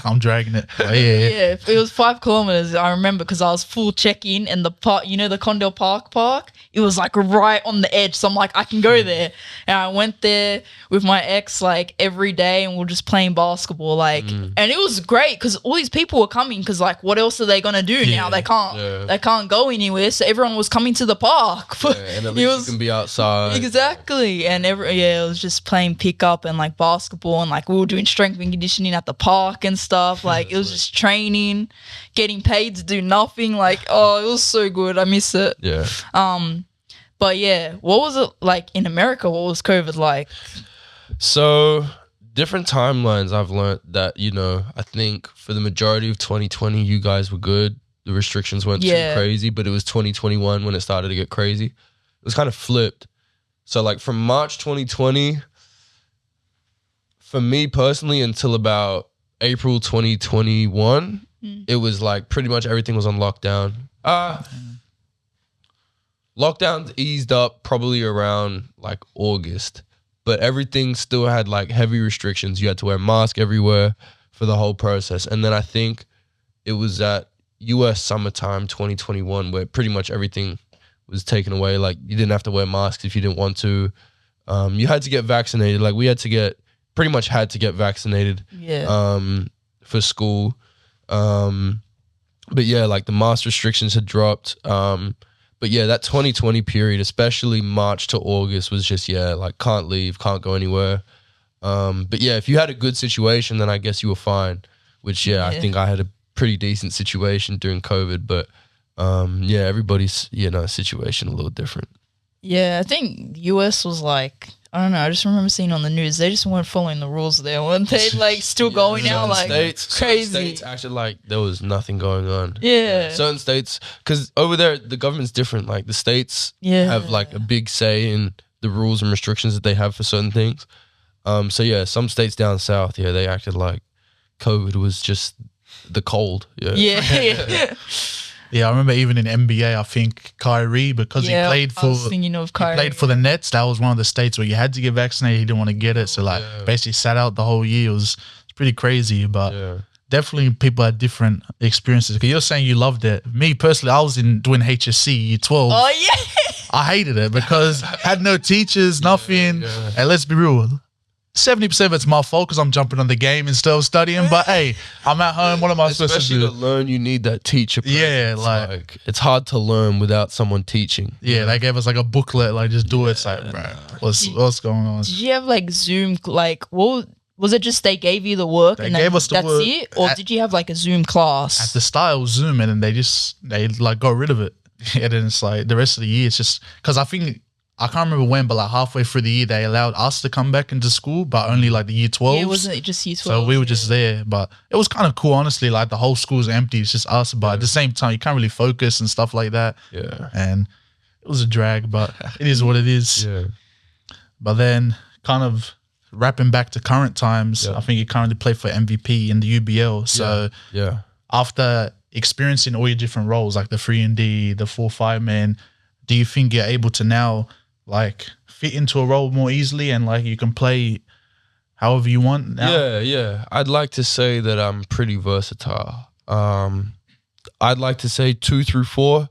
I'm dragging it. But yeah, it was 5 kilometers. I remember because I was full check-in and the park, the Condell Park, it was like right on the edge. So I'm like, I can go there. And I went there with my ex like every day and we were just playing basketball. Like, and it was great because all these people were coming because like, what else are they going to do now? They can't go anywhere. So everyone was coming to the park. And at least you can be outside. Exactly. And it was just playing pickup and like basketball and like we were doing strength and conditioning at the park and stuff. Like it was just training, getting paid to do nothing. Like, oh, it was so good. I miss it. Yeah. But yeah, what was it like in America? What was COVID like? So different timelines. I've learned that, I think for the majority of 2020, you guys were good. The restrictions weren't too crazy, but it was 2021 when it started to get crazy. It was kind of flipped. So like from March 2020, for me personally, until about April 2021, it was like pretty much everything was on lockdown. Lockdowns eased up probably around like August, but everything still had like heavy restrictions. You had to wear a mask everywhere for the whole process. And then I think it was at US summertime 2021 where pretty much everything was taken away. Like you didn't have to wear masks if you didn't want to. You had to get vaccinated. Like we had to get vaccinated for school. But yeah, like the mask restrictions had dropped. But yeah, that 2020 period, especially March to August, was just, like can't leave, can't go anywhere. But yeah, if you had a good situation, then I guess you were fine, which, I think I had a pretty decent situation during COVID. But everybody's, situation a little different. Yeah, I think US was like, I don't know, I just remember seeing on the news, they just weren't following the rules there, weren't they? Like still going out like crazy. States acted like there was nothing going on. Yeah. Certain states, because over there, the government's different. Like the states have like a big say in the rules and restrictions that they have for certain things. So some states down south, they acted like COVID was just the cold. Yeah. Yeah, I remember even in NBA, I think Kyrie, because he played for the Nets, that was one of the states where you had to get vaccinated. He didn't want to get it, so basically sat out the whole year. It's pretty crazy, but definitely people had different experiences. Because you're saying you loved it. Me personally, I was doing HSC year 12. Oh yeah. I hated it because I had no teachers, nothing. Yeah. And let's be real, 70% of it's my fault because I'm jumping on the game instead of studying. But hey, I'm at home. What am I supposed to Especially do? to learn, you need that teacher presence. Yeah, like it's hard to learn without someone teaching. Yeah, they gave us like a booklet, like just do it. It's like, bro, what's going on? Did you have like Zoom? Like, what was it? Just they gave you the work They and gave then us the that's work it, or did you have like a Zoom class? At the start, it was Zoom, and then they like got rid of it. And then it's like the rest of the year, it's just because I think I can't remember when, but like halfway through the year, they allowed us to come back into school, but only like the year 12. Yeah, wasn't it just year 12? So we were just there, but it was kind of cool, honestly. Like the whole school's empty, it's just us. But at the same time, you can't really focus and stuff like that. Yeah. And it was a drag, but it is what it is. Yeah. But then, kind of wrapping back to current times, I think you currently play for MVP in the UBL. So Yeah. after experiencing all your different roles, like the 3-and-D, the 4-5 man, do you think you're able to now like fit into a role more easily and like you can play however you want now? Yeah. I'd like to say that I'm pretty versatile. I'd like to say 2 through 4.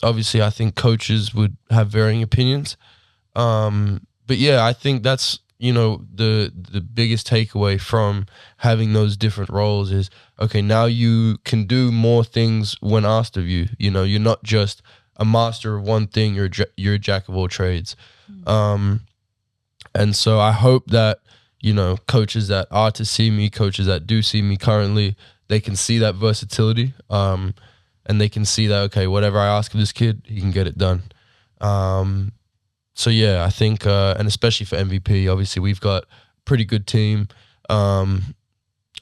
Obviously, I think coaches would have varying opinions. But yeah, I think that's, the biggest takeaway from having those different roles is, okay, now you can do more things when asked of you. You're not just a master of one thing, you're a jack of all trades. And so I hope that, coaches that are to see me, coaches that do see me currently, they can see that versatility. And they can see that, okay, whatever I ask of this kid, he can get it done. So yeah, I think, and especially for MVP, obviously we've got a pretty good team, a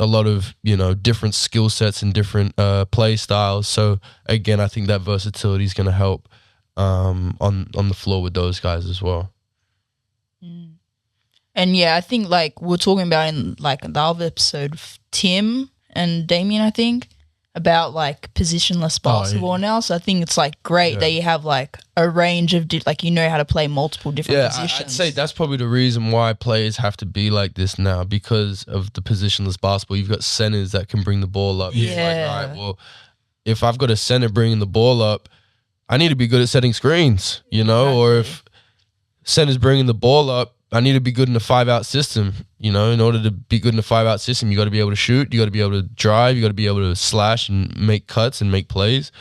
lot of, different skill sets and different play styles. So again, I think that versatility is going to help on the floor with those guys as well. And yeah, I think like we're talking about in like the other episode, Tim and Damien, I think, about like positionless basketball now. So I think it's like great that you have like a range of like how to play multiple different positions. I'd say that's probably the reason why players have to be like this now, because of the positionless basketball. You've got centers that can bring the ball up. Yeah. It's like, all right, well, if I've got a center bringing the ball up, I need to be good at setting screens, or if center's bringing the ball up, I need to be good in a 5-out system. In order to be good in a 5-out system, you got to be able to shoot, you got to be able to drive, you got to be able to slash and make cuts and make plays.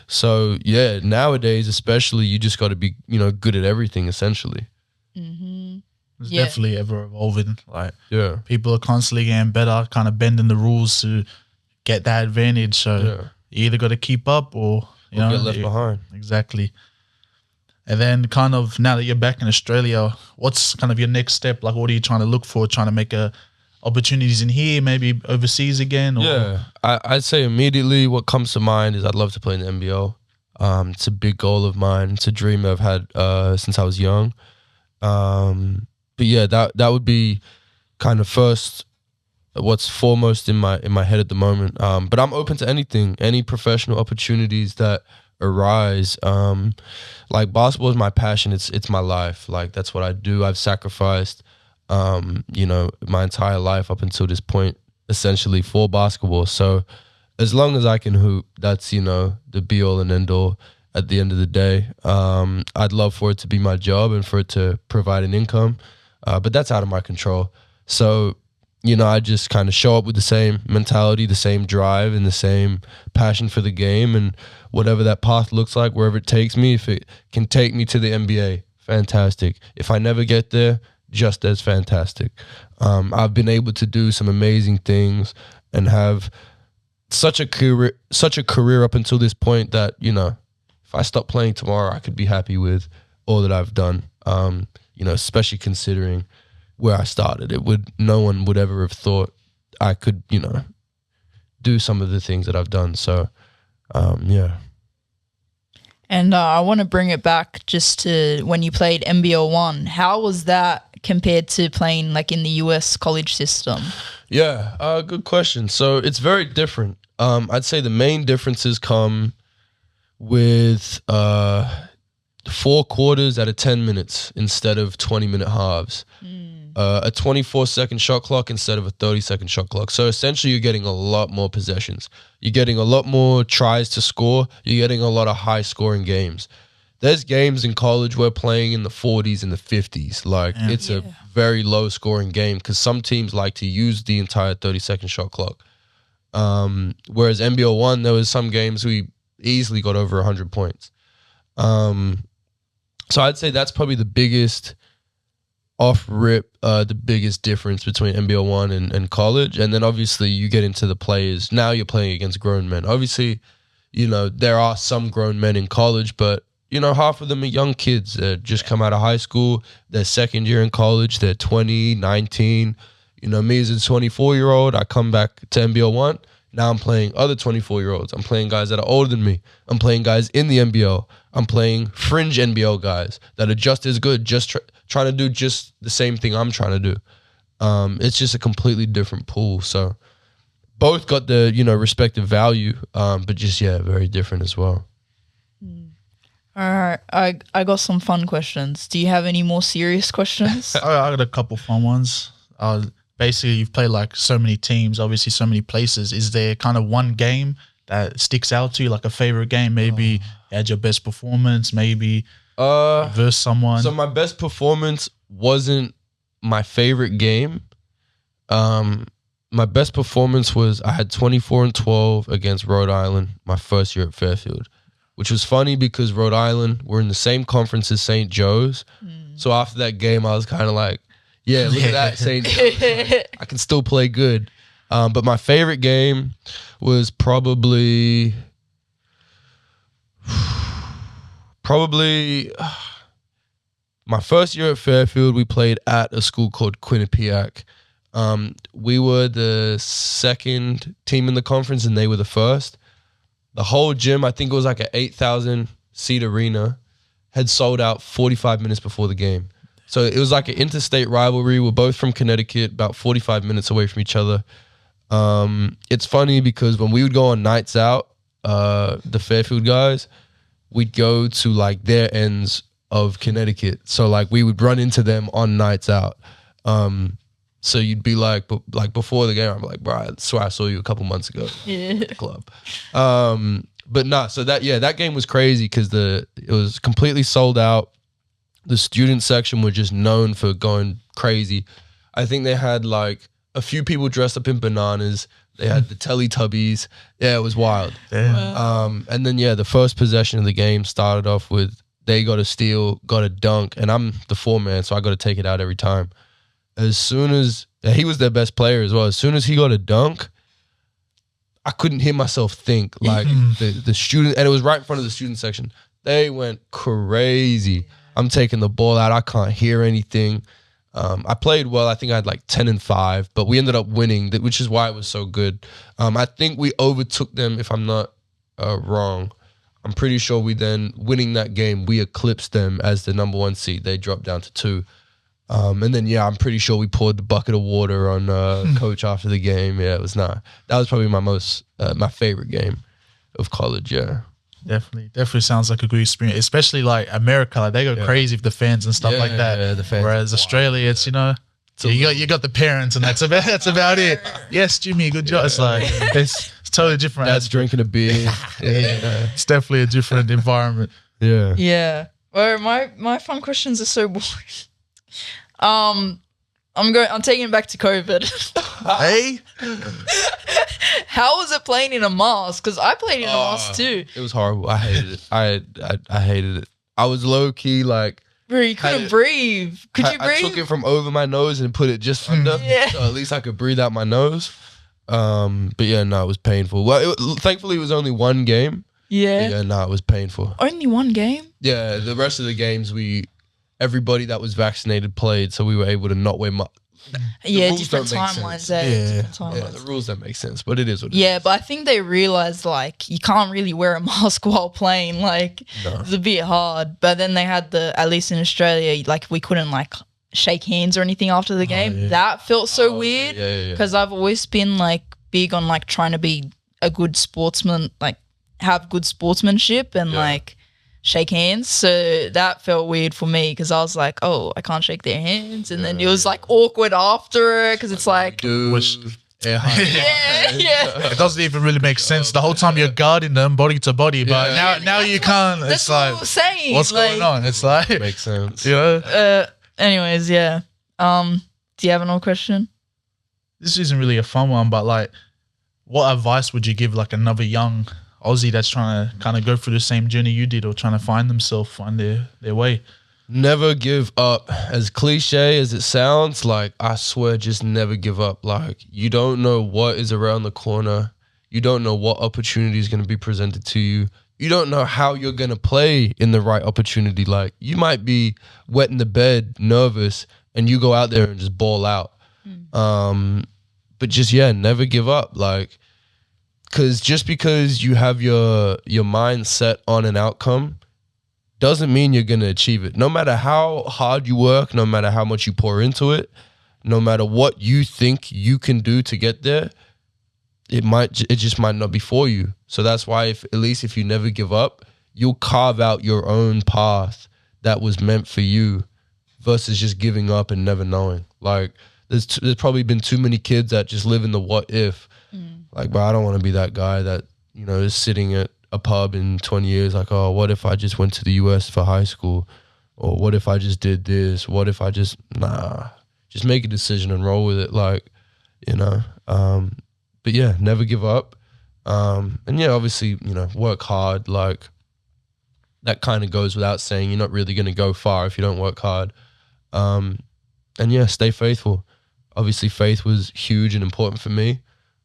So yeah, nowadays especially, you just got to be good at everything essentially. It's definitely ever evolving. Like Yeah, people are constantly getting better, kind of bending the rules to get that advantage. So you either got to keep up or get left behind. Exactly. And then kind of now that you're back in Australia, what's kind of your next step? Like, what are you trying to look for? Trying to make opportunities in here, maybe overseas again? Or? Yeah, I'd say immediately what comes to mind is I'd love to play in the NBL. It's a big goal of mine. It's a dream I've had since I was young. But yeah, that would be kind of first, what's foremost in my head at the moment. But I'm open to anything, any professional opportunities that arise. Like basketball is my passion. It's my life. Like that's what I do. I've sacrificed, my entire life up until this point, essentially for basketball. So as long as I can hoop, that's, the be all and end all at the end of the day. I'd love for it to be my job and for it to provide an income. But that's out of my control. So, I just kind of show up with the same mentality, the same drive, and the same passion for the game, and whatever that path looks like, wherever it takes me, if it can take me to the NBA, fantastic. If I never get there, just as fantastic. I've been able to do some amazing things and have such a career up until this point that, if I stop playing tomorrow, I could be happy with all that I've done. Especially considering where I started. No one would ever have thought I could, do some of the things that I've done. So, yeah. And I want to bring it back just to when you played NBL1. How was that compared to playing like in the US college system? Yeah, good question. So it's very different. I'd say the main differences come with 4 quarters at 10 minutes instead of 20-minute halves. a 24-second shot clock instead of a 30-second shot clock. So essentially, you're getting a lot more possessions. You're getting a lot more tries to score. You're getting a lot of high-scoring games. There's games in college we're playing in the 40s and the 50s. Like, it's a very low-scoring game because some teams like to use the entire 30-second shot clock. Whereas NBL1, there was some games we easily got over 100 points. So I'd say that's probably the biggest off-rip, the biggest difference between NBL1 and college. And then obviously you get into the players. Now you're playing against grown men. Obviously, you know, there are some grown men in college, but you know, half of them are young kids that just come out of high school. They're second year in college. They're 20, 19. You know, me as a 24-year-old, I come back to NBL1. Now I'm playing other 24-year-olds. I'm playing guys that are older than me. I'm playing guys in the NBL. I'm playing fringe NBL guys that are just as good, just trying to do just the same thing I'm trying to do. It's just a completely different pool. So both got the, you know, respective value, but just, very different as well. All right, I got some fun questions. Do you have any more serious questions? I got a couple fun ones. Basically, you've played like so many teams, obviously so many places. Is there kind of one game that sticks out to you, like a favorite game? Maybe you had your best performance, maybe versus someone. So my best performance wasn't my favorite game. My best performance was I had 24-12 against Rhode Island my first year at Fairfield, which was funny because Rhode Island were in the same conference as St. Joe's. So after that game, I was kind of like, yeah, look at that, St. Joe's. I can still play good. But my favorite game was probably my first year at Fairfield. We played at a school called Quinnipiac. We were the second team in the conference and they were the first. The whole gym, I think it was like an 8,000-seat arena, had sold out 45 minutes before the game. So it was like an interstate rivalry. We're both from Connecticut, about 45 minutes away from each other. It's funny because when we would go on nights out, the Fairfield guys, we'd go to like their ends of Connecticut. So like we would run into them on nights out. So you'd be like before the game, I'm like, bro, I swear I saw you a couple months ago at the club. But no, so that game was crazy because it was completely sold out. The student section were just known for going crazy. I think they had like a few people dressed up in bananas. They had the Teletubbies. Yeah, it was wild. Wow. And then the first possession of the game started off with they got a steal, got a dunk, and I'm the 4-man, so I got to take it out every time. As soon as he was their best player as well, as soon as he got a dunk, I couldn't hear myself think. Like the student, and it was right in front of the student section. They went crazy. I'm taking the ball out. I can't hear anything. I played well. I think I had like 10-5, but we ended up winning, which is why it was so good. I think we overtook them, if I'm not wrong. I'm pretty sure we then, winning that game, we eclipsed them as the number 1 seed. They dropped down to 2. And then, I'm pretty sure we poured the bucket of water on coach after the game. Yeah, it was not. That was probably my favorite game of college, yeah. Definitely sounds like a good experience, especially like America. Like they go crazy with the fans and stuff like that. Yeah, the fans. Whereas Australia, it's you got the parents and that's about it. Yes, Jimmy, good job. It's like it's totally different. Dad's drinking a beer. It's definitely a different environment. Yeah. Yeah. Well, my fun questions are so boring. I'm taking it back to COVID. Hey, how was it playing in a mask? Because I played in a mask too. It was horrible. I hated it. I hated it. I was low key like, bro, you couldn't breathe. Could you breathe? I took it from over my nose and put it just under, so at least I could breathe out my nose. But it was painful. Well, thankfully it was only one game. Yeah. It was painful. Only one game? Yeah, the rest of the games everybody that was vaccinated played, so we were able to not wear masks. Different timelines there. The rules don't make sense, but it is what it is. Yeah, but I think they realized like you can't really wear a mask while playing. Like it's a bit hard. But then they had at least in Australia, like we couldn't like shake hands or anything after the game. Yeah. That felt so weird. Because I've always been like big on like trying to be a good sportsman, like have good sportsmanship and like shake hands. So that felt weird for me because I was like, oh, I can't shake their hands. And then it was like awkward after it because it's like, Which, yeah. it doesn't even really make sense. The whole time you're guarding them body to body, but now you can't. That's It's what I like, was saying. what's going on? It's like, Makes sense. you know. Anyways, yeah. Do you have another question? This isn't really a fun one, but like, what advice would you give like another young Aussie that's trying to kind of go through the same journey you did or trying to find themselves, find their way? Never give up. As cliche as it sounds, like, I swear, just never give up. Like, you don't know what is around the corner. You don't know what opportunity is going to be presented to you. You don't know how you're going to play in the right opportunity. Like, you might be wet in the bed, nervous, and you go out there and just ball out. But just, never give up. Like, because you have your mind set on an outcome doesn't mean you're going to achieve it. No matter how hard you work, no matter how much you pour into it, no matter what you think you can do to get there, it just might not be for you. So that's why at least if you never give up, you'll carve out your own path that was meant for you versus just giving up and never knowing. Like, there's probably been too many kids that just live in the what if. Like, but I don't want to be that guy that, you know, is sitting at a pub in 20 years like, oh, what if I just went to the US for high school? Or what if I just did this? What if I just make a decision and roll with it, like, you know. But yeah, never give up. And yeah, obviously, you know, work hard. Like, that kind of goes without saying. You're not really going to go far if you don't work hard. And yeah, stay faithful. Obviously, faith was huge and important for me.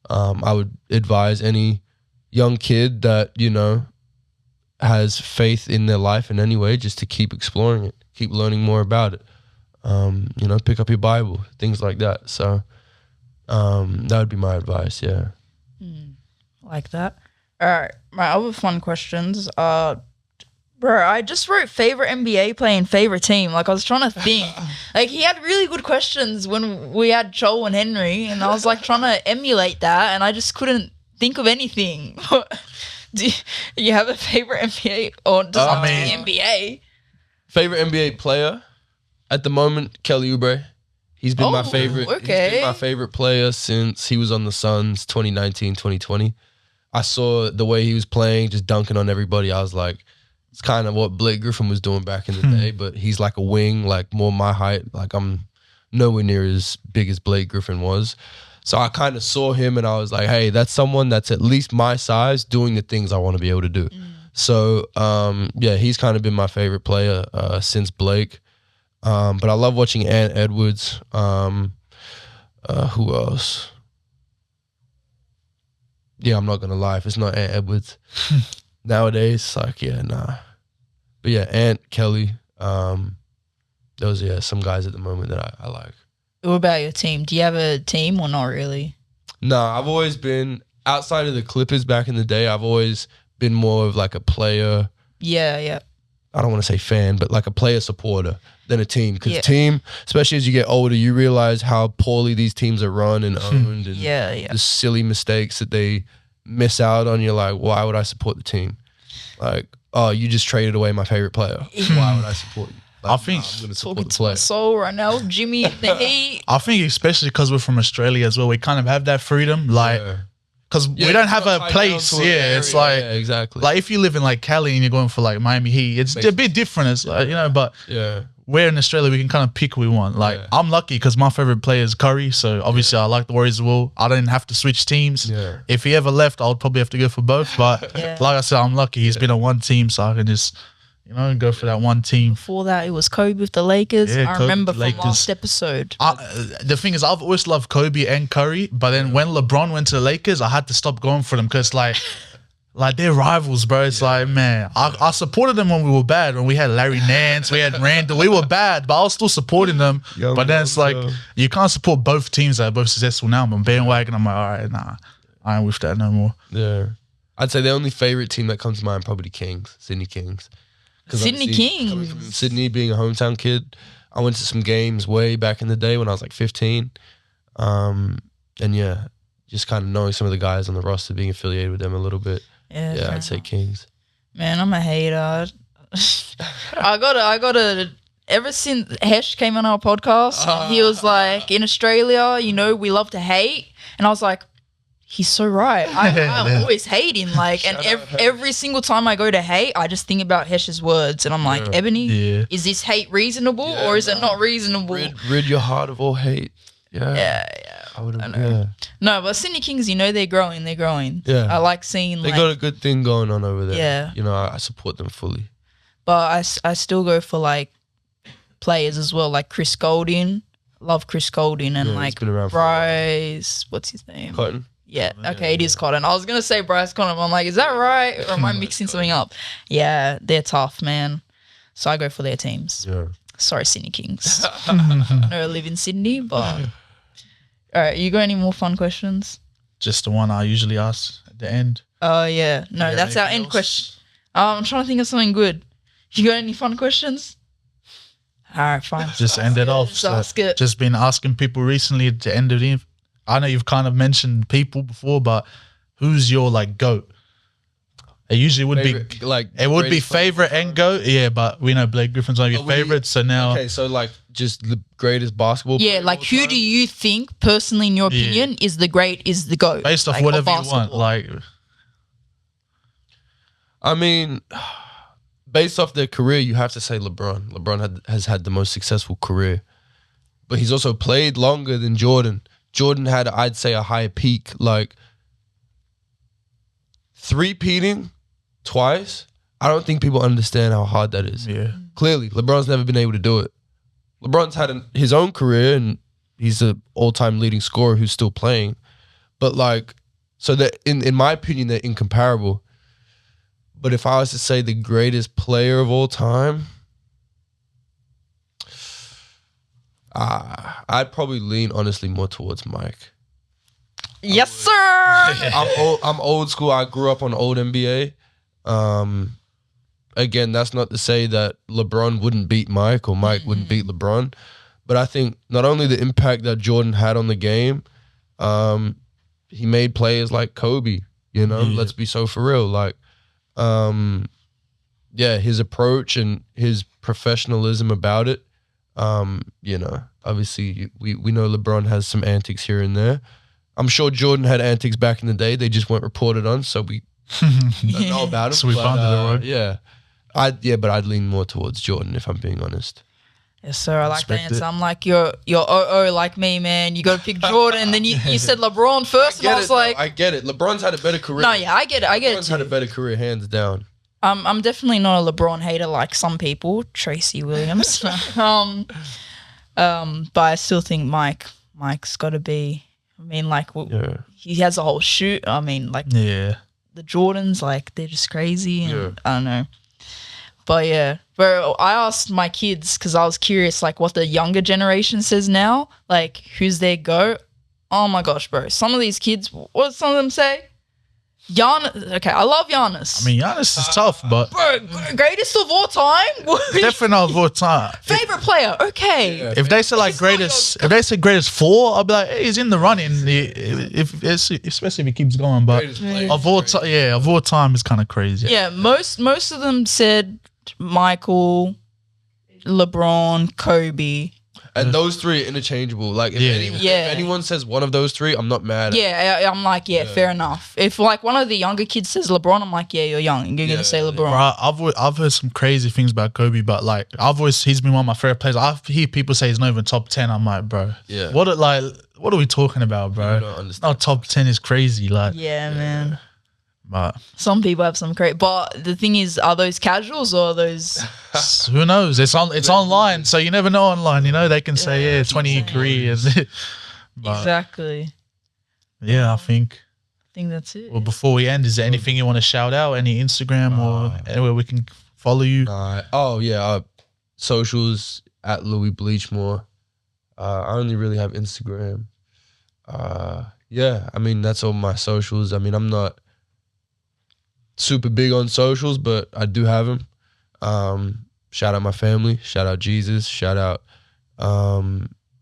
I would advise any young kid that, you know, has faith in their life in any way, just to keep exploring it, keep learning more about it. You know, pick up your Bible, things like that. So that would be my advice, yeah. Like that. All right, my other fun questions. Bro, I just wrote favorite NBA player and favorite team. Like, I was trying to think. Like, he had really good questions when we had Joel and Henry, and I was like trying to emulate that, and I just couldn't think of anything. Do you have a favorite NBA or does not mean NBA? Favorite NBA player at the moment, Kelly Oubre. He's been my favorite. Okay. He's been my favorite player since he was on the Suns 2019, 2020. I saw the way he was playing, just dunking on everybody. I was like, it's kind of what Blake Griffin was doing back in the day, but he's like a wing, like more my height. Like, I'm nowhere near as big as Blake Griffin was. So I kind of saw him and I was like, hey, that's someone that's at least my size doing the things I want to be able to do. So, yeah, he's kind of been my favorite player since Blake. But I love watching Ant Edwards. Who else? Yeah, I'm not going to lie. If it's not Ant Edwards nowadays, like, yeah, nah. But yeah, Ant, Kelly, those are some guys at the moment that I like. What about your team? Do you have a team or not really? No, I've always been, outside of the Clippers back in the day, I've always been more of like a player. Yeah. I don't want to say fan, but like a player supporter than a team. Because team, especially as you get older, you realize how poorly these teams are run and owned and the silly mistakes that they miss out on. You're like, why would I support the team? Like, oh, you just traded away my favorite player. Why would I support you? Like, I think I'm going to support the to player. my soul right now, Jimmy in the Heat. I think especially because we're from Australia as well, we kind of have that freedom. Like, because we don't have a place. It's like, exactly. Like, if you live in like Cali and you're going for like Miami Heat, it's a bit different. It's like, you know, but we're in Australia, we can kind of pick who we want. Like, I'm lucky because my favorite player is Curry. So obviously I like the Warriors as well. I didn't have to switch teams. If he ever left, I would probably have to go for both. But like I said, I'm lucky. He's been on one team, so I can just, you know, go for that one team. Before that, it was Kobe with the Lakers. Yeah, I remember from last episode. The thing is, I've always loved Kobe and Curry, but then when LeBron went to the Lakers, I had to stop going for them because, like they're rivals, bro. It's like, man, I supported them when we were bad. When we had Larry Nance, we had Randall, we were bad, but I was still supporting them. But then it's like, you can't support both teams that are both successful now. I'm bandwagon. I'm like, all right, nah, I ain't with that no more. Yeah. I'd say the only favorite team that comes to mind probably Kings, Sydney Kings. Sydney Kings. Coming from Sydney, being a hometown kid, I went to some games way back in the day when I was like 15. And yeah, just kind of knowing some of the guys on the roster, being affiliated with them a little bit. Yeah, I'd say Kings. Man, I'm a hater. I gotta. Ever since Hesh came on our podcast, he was like, in Australia, you know, we love to hate, and I was like, he's so right. I'm always hating, like, and every single time I go to hate, I just think about Hesh's words, and I'm like, Ebony, is this hate reasonable or is it not reasonable? Rid your heart of all hate. Yeah. I would have. No, but Sydney Kings, you know, they're growing. Yeah. I like seeing. They got a good thing going on over there. Yeah. You know, I support them fully. But I still go for like players as well, like Chris Golding. Love Chris Golding and like Bryce. What's his name? Cotton. Yeah. Okay, it is Cotton. I was gonna say Bryce Cotton. I'm like, is that right, or am I mixing something up? Yeah, they're tough, man. So I go for their teams. Yeah. Sorry, Sydney Kings. I know I live in Sydney, but all right. You got any more fun questions? Just the one I usually ask at the end. Oh yeah. No, that's our end question. I'm trying to think of something good. You got any fun questions? All right, fine. Just end it off. Just ask it. Just been asking people recently at the end of the. I know you've kind of mentioned people before, but who's your like GOAT? It usually would Favorite, be like it would be favorite and GOAT. Yeah, but we know Blake Griffin's one of your favorites. So now, okay, so like just the greatest basketball. Yeah, like who do you think personally, in your opinion, is the GOAT? Based off like, whatever you want, like. I mean, based off their career, you have to say LeBron. LeBron has had the most successful career, but he's also played longer than Jordan. Jordan had, I'd say, a higher peak, like three-peating twice. I don't think people understand how hard that is. Yeah. Clearly, LeBron's never been able to do it. LeBron's had his own career, and he's an all-time leading scorer who's still playing. But like, so that in my opinion, they're incomparable. But if I was to say the greatest player of all time, I'd probably lean honestly more towards Mike. Yes, sir. I'm old school. I grew up on old NBA. Again, that's not to say that LeBron wouldn't beat Mike or Mike wouldn't beat LeBron, but I think not only the impact that Jordan had on the game, he made players like Kobe. You know, let's be so for real. Like, his approach and his professionalism about it. You know, obviously we know LeBron has some antics here and there. I'm sure Jordan had antics back in the day. They just weren't reported on, so we don't know about them. So we found it, right? Yeah. But I'd lean more towards Jordan if I'm being honest. Yes, sir. I like the answer. I'm like, you're like me, man. You got to pick Jordan. And then you said LeBron first, and I was like, I get it. LeBron's had a better career. No, yeah, I get it. LeBron's had a better career, hands down. I'm definitely not a LeBron hater like some people. Tracy Williams. But I still think Mike's got to be. I mean, like, he has a whole shoot. I mean, like, the Jordans, like, they're just crazy. And I don't know. But yeah, bro, I asked my kids because I was curious, like, what the younger generation says now. Like, who's their GOAT? Oh my gosh, bro. Some of these kids, what did some of them say? Giannis. Okay, I love Giannis. I mean, Giannis is tough, but bro, greatest of all time. definitely not of all time. Favorite player. Okay. If they say like greatest, if they say greatest four, I'll be like, hey, he's in the running. Especially if he keeps going, but of all time, of all time, it's kind of crazy. Yeah, most of them said Michael, LeBron, Kobe. And those three are interchangeable. Like, if anyone says one of those three, I'm not mad. Yeah, I'm like, fair enough. If like one of the younger kids says LeBron, I'm like, you're young. You're gonna say LeBron. Bro, I've heard some crazy things about Kobe, but like he's been one of my favorite players. I hear people say he's not even top 10. I'm like, bro, what are we talking about, bro? I don't understand. Not top 10 is crazy. Like, man. But some people have some crazy. But the thing is, are those casuals or are those? Who knows? It's online, so you never know online. You know, they can say 20-year career. Exactly. Yeah, I think that's it. Well, before we end, is there anything you want to shout out? Any Instagram or anywhere we can follow you? Socials at Louise Bleechmore. I only really have Instagram. I mean, that's all my socials. I mean, I'm not super big on socials, but I do have them. Shout out my family. Shout out Jesus. Shout out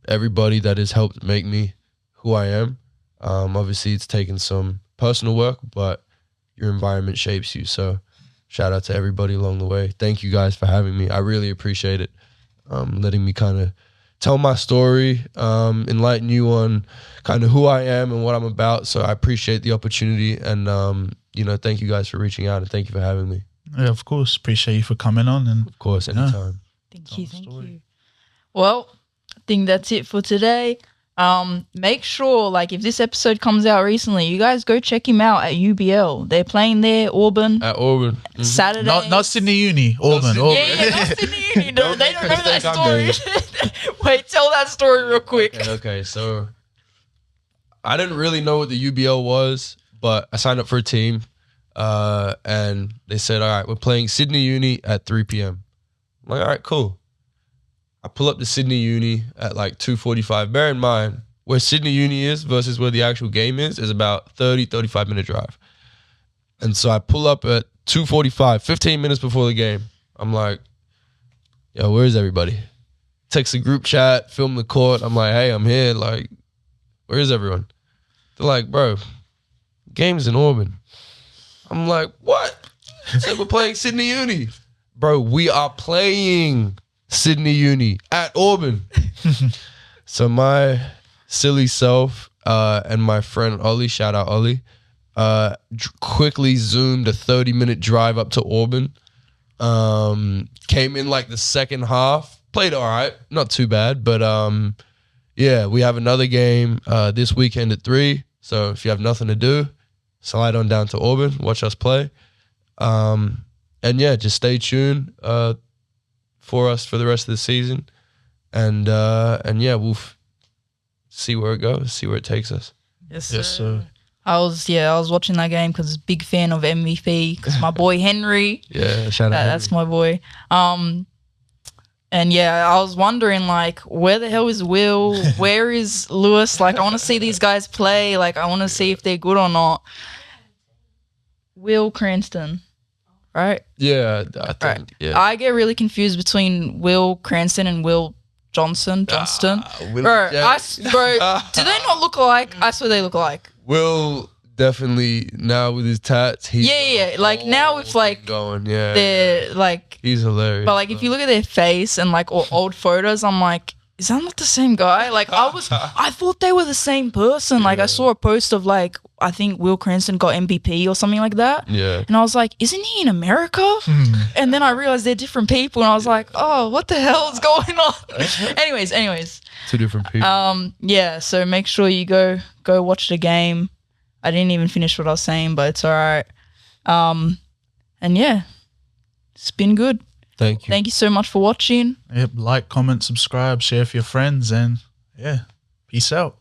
everybody that has helped make me who I am. Obviously, it's taken some personal work, but your environment shapes you. So shout out to everybody along the way. Thank you guys for having me. I really appreciate it. Letting me kind of tell my story, enlighten you on kind of who I am and what I'm about. So I appreciate the opportunity, and thank you guys for reaching out, and thank you for having me. Yeah, of course. Appreciate you for coming on, and of course, anytime. Thank you. Well, I think that's it for today. Make sure, like, if this episode comes out recently, you guys go check him out at UBL. They're playing there, Auburn. At Auburn. Saturday. Not Sydney Uni, Auburn. Yeah, not Sydney Uni. No, they don't know that story. Wait, tell that story real quick. Okay, so I didn't really know what the UBL was, but I signed up for a team, and they said, all right, we're playing Sydney Uni at 3 p.m. I'm like, all right, cool. I pull up to Sydney Uni at like 2:45. Bear in mind, where Sydney Uni is versus where the actual game is about 35 minute drive. And so I pull up at 2:45, 15 minutes before the game. I'm like, yo, where's everybody? Text the group chat, film the court. I'm like, hey, I'm here. Like, where's everyone? They're like, bro, game's in Auburn. I'm like, what? So we're playing Sydney Uni. Bro, we are playing Sydney Uni at Auburn. So my silly self and my friend Ollie, shout out Ollie, quickly zoomed a 30-minute drive up to Auburn. Came in like the second half, played all right, not too bad, but yeah, we have another game this weekend at 3. So if you have nothing to do, slide on down to Auburn, watch us play. And yeah, just stay tuned for us for the rest of the season, and yeah, we'll see where it goes, see where it takes us. Yes, sir. I was watching that game because big fan of MVP, because my boy Henry. Yeah, shout out. That's my boy. And yeah, I was wondering, like, where the hell is Will? Where is Lewis? Like, I want to see these guys play. Like, I want to see if they're good or not. Will Cranston. Right? Yeah, I think, right. Yeah. I get really confused between Will Cranston and Will Johnston. Bro, do they not look alike? I swear they look alike. Will definitely, now with his tats, he's like now with like going, they're like, he's hilarious. But like if you look at their face and like old photos, I'm like, is that not the same guy? Like I thought they were the same person. Like I saw a post of like, I think Will Cranston got MVP or something like that. Yeah. And I was like, isn't he in America? And then I realized they're different people, and I was like, oh, what the hell is going on? Anyways. 2 different people. Yeah, so make sure you go watch the game. I didn't even finish what I was saying, but it's all right. And yeah, it's been good. Thank you. Thank you so much for watching. Yep, like, comment, subscribe, share with your friends, and yeah, peace out.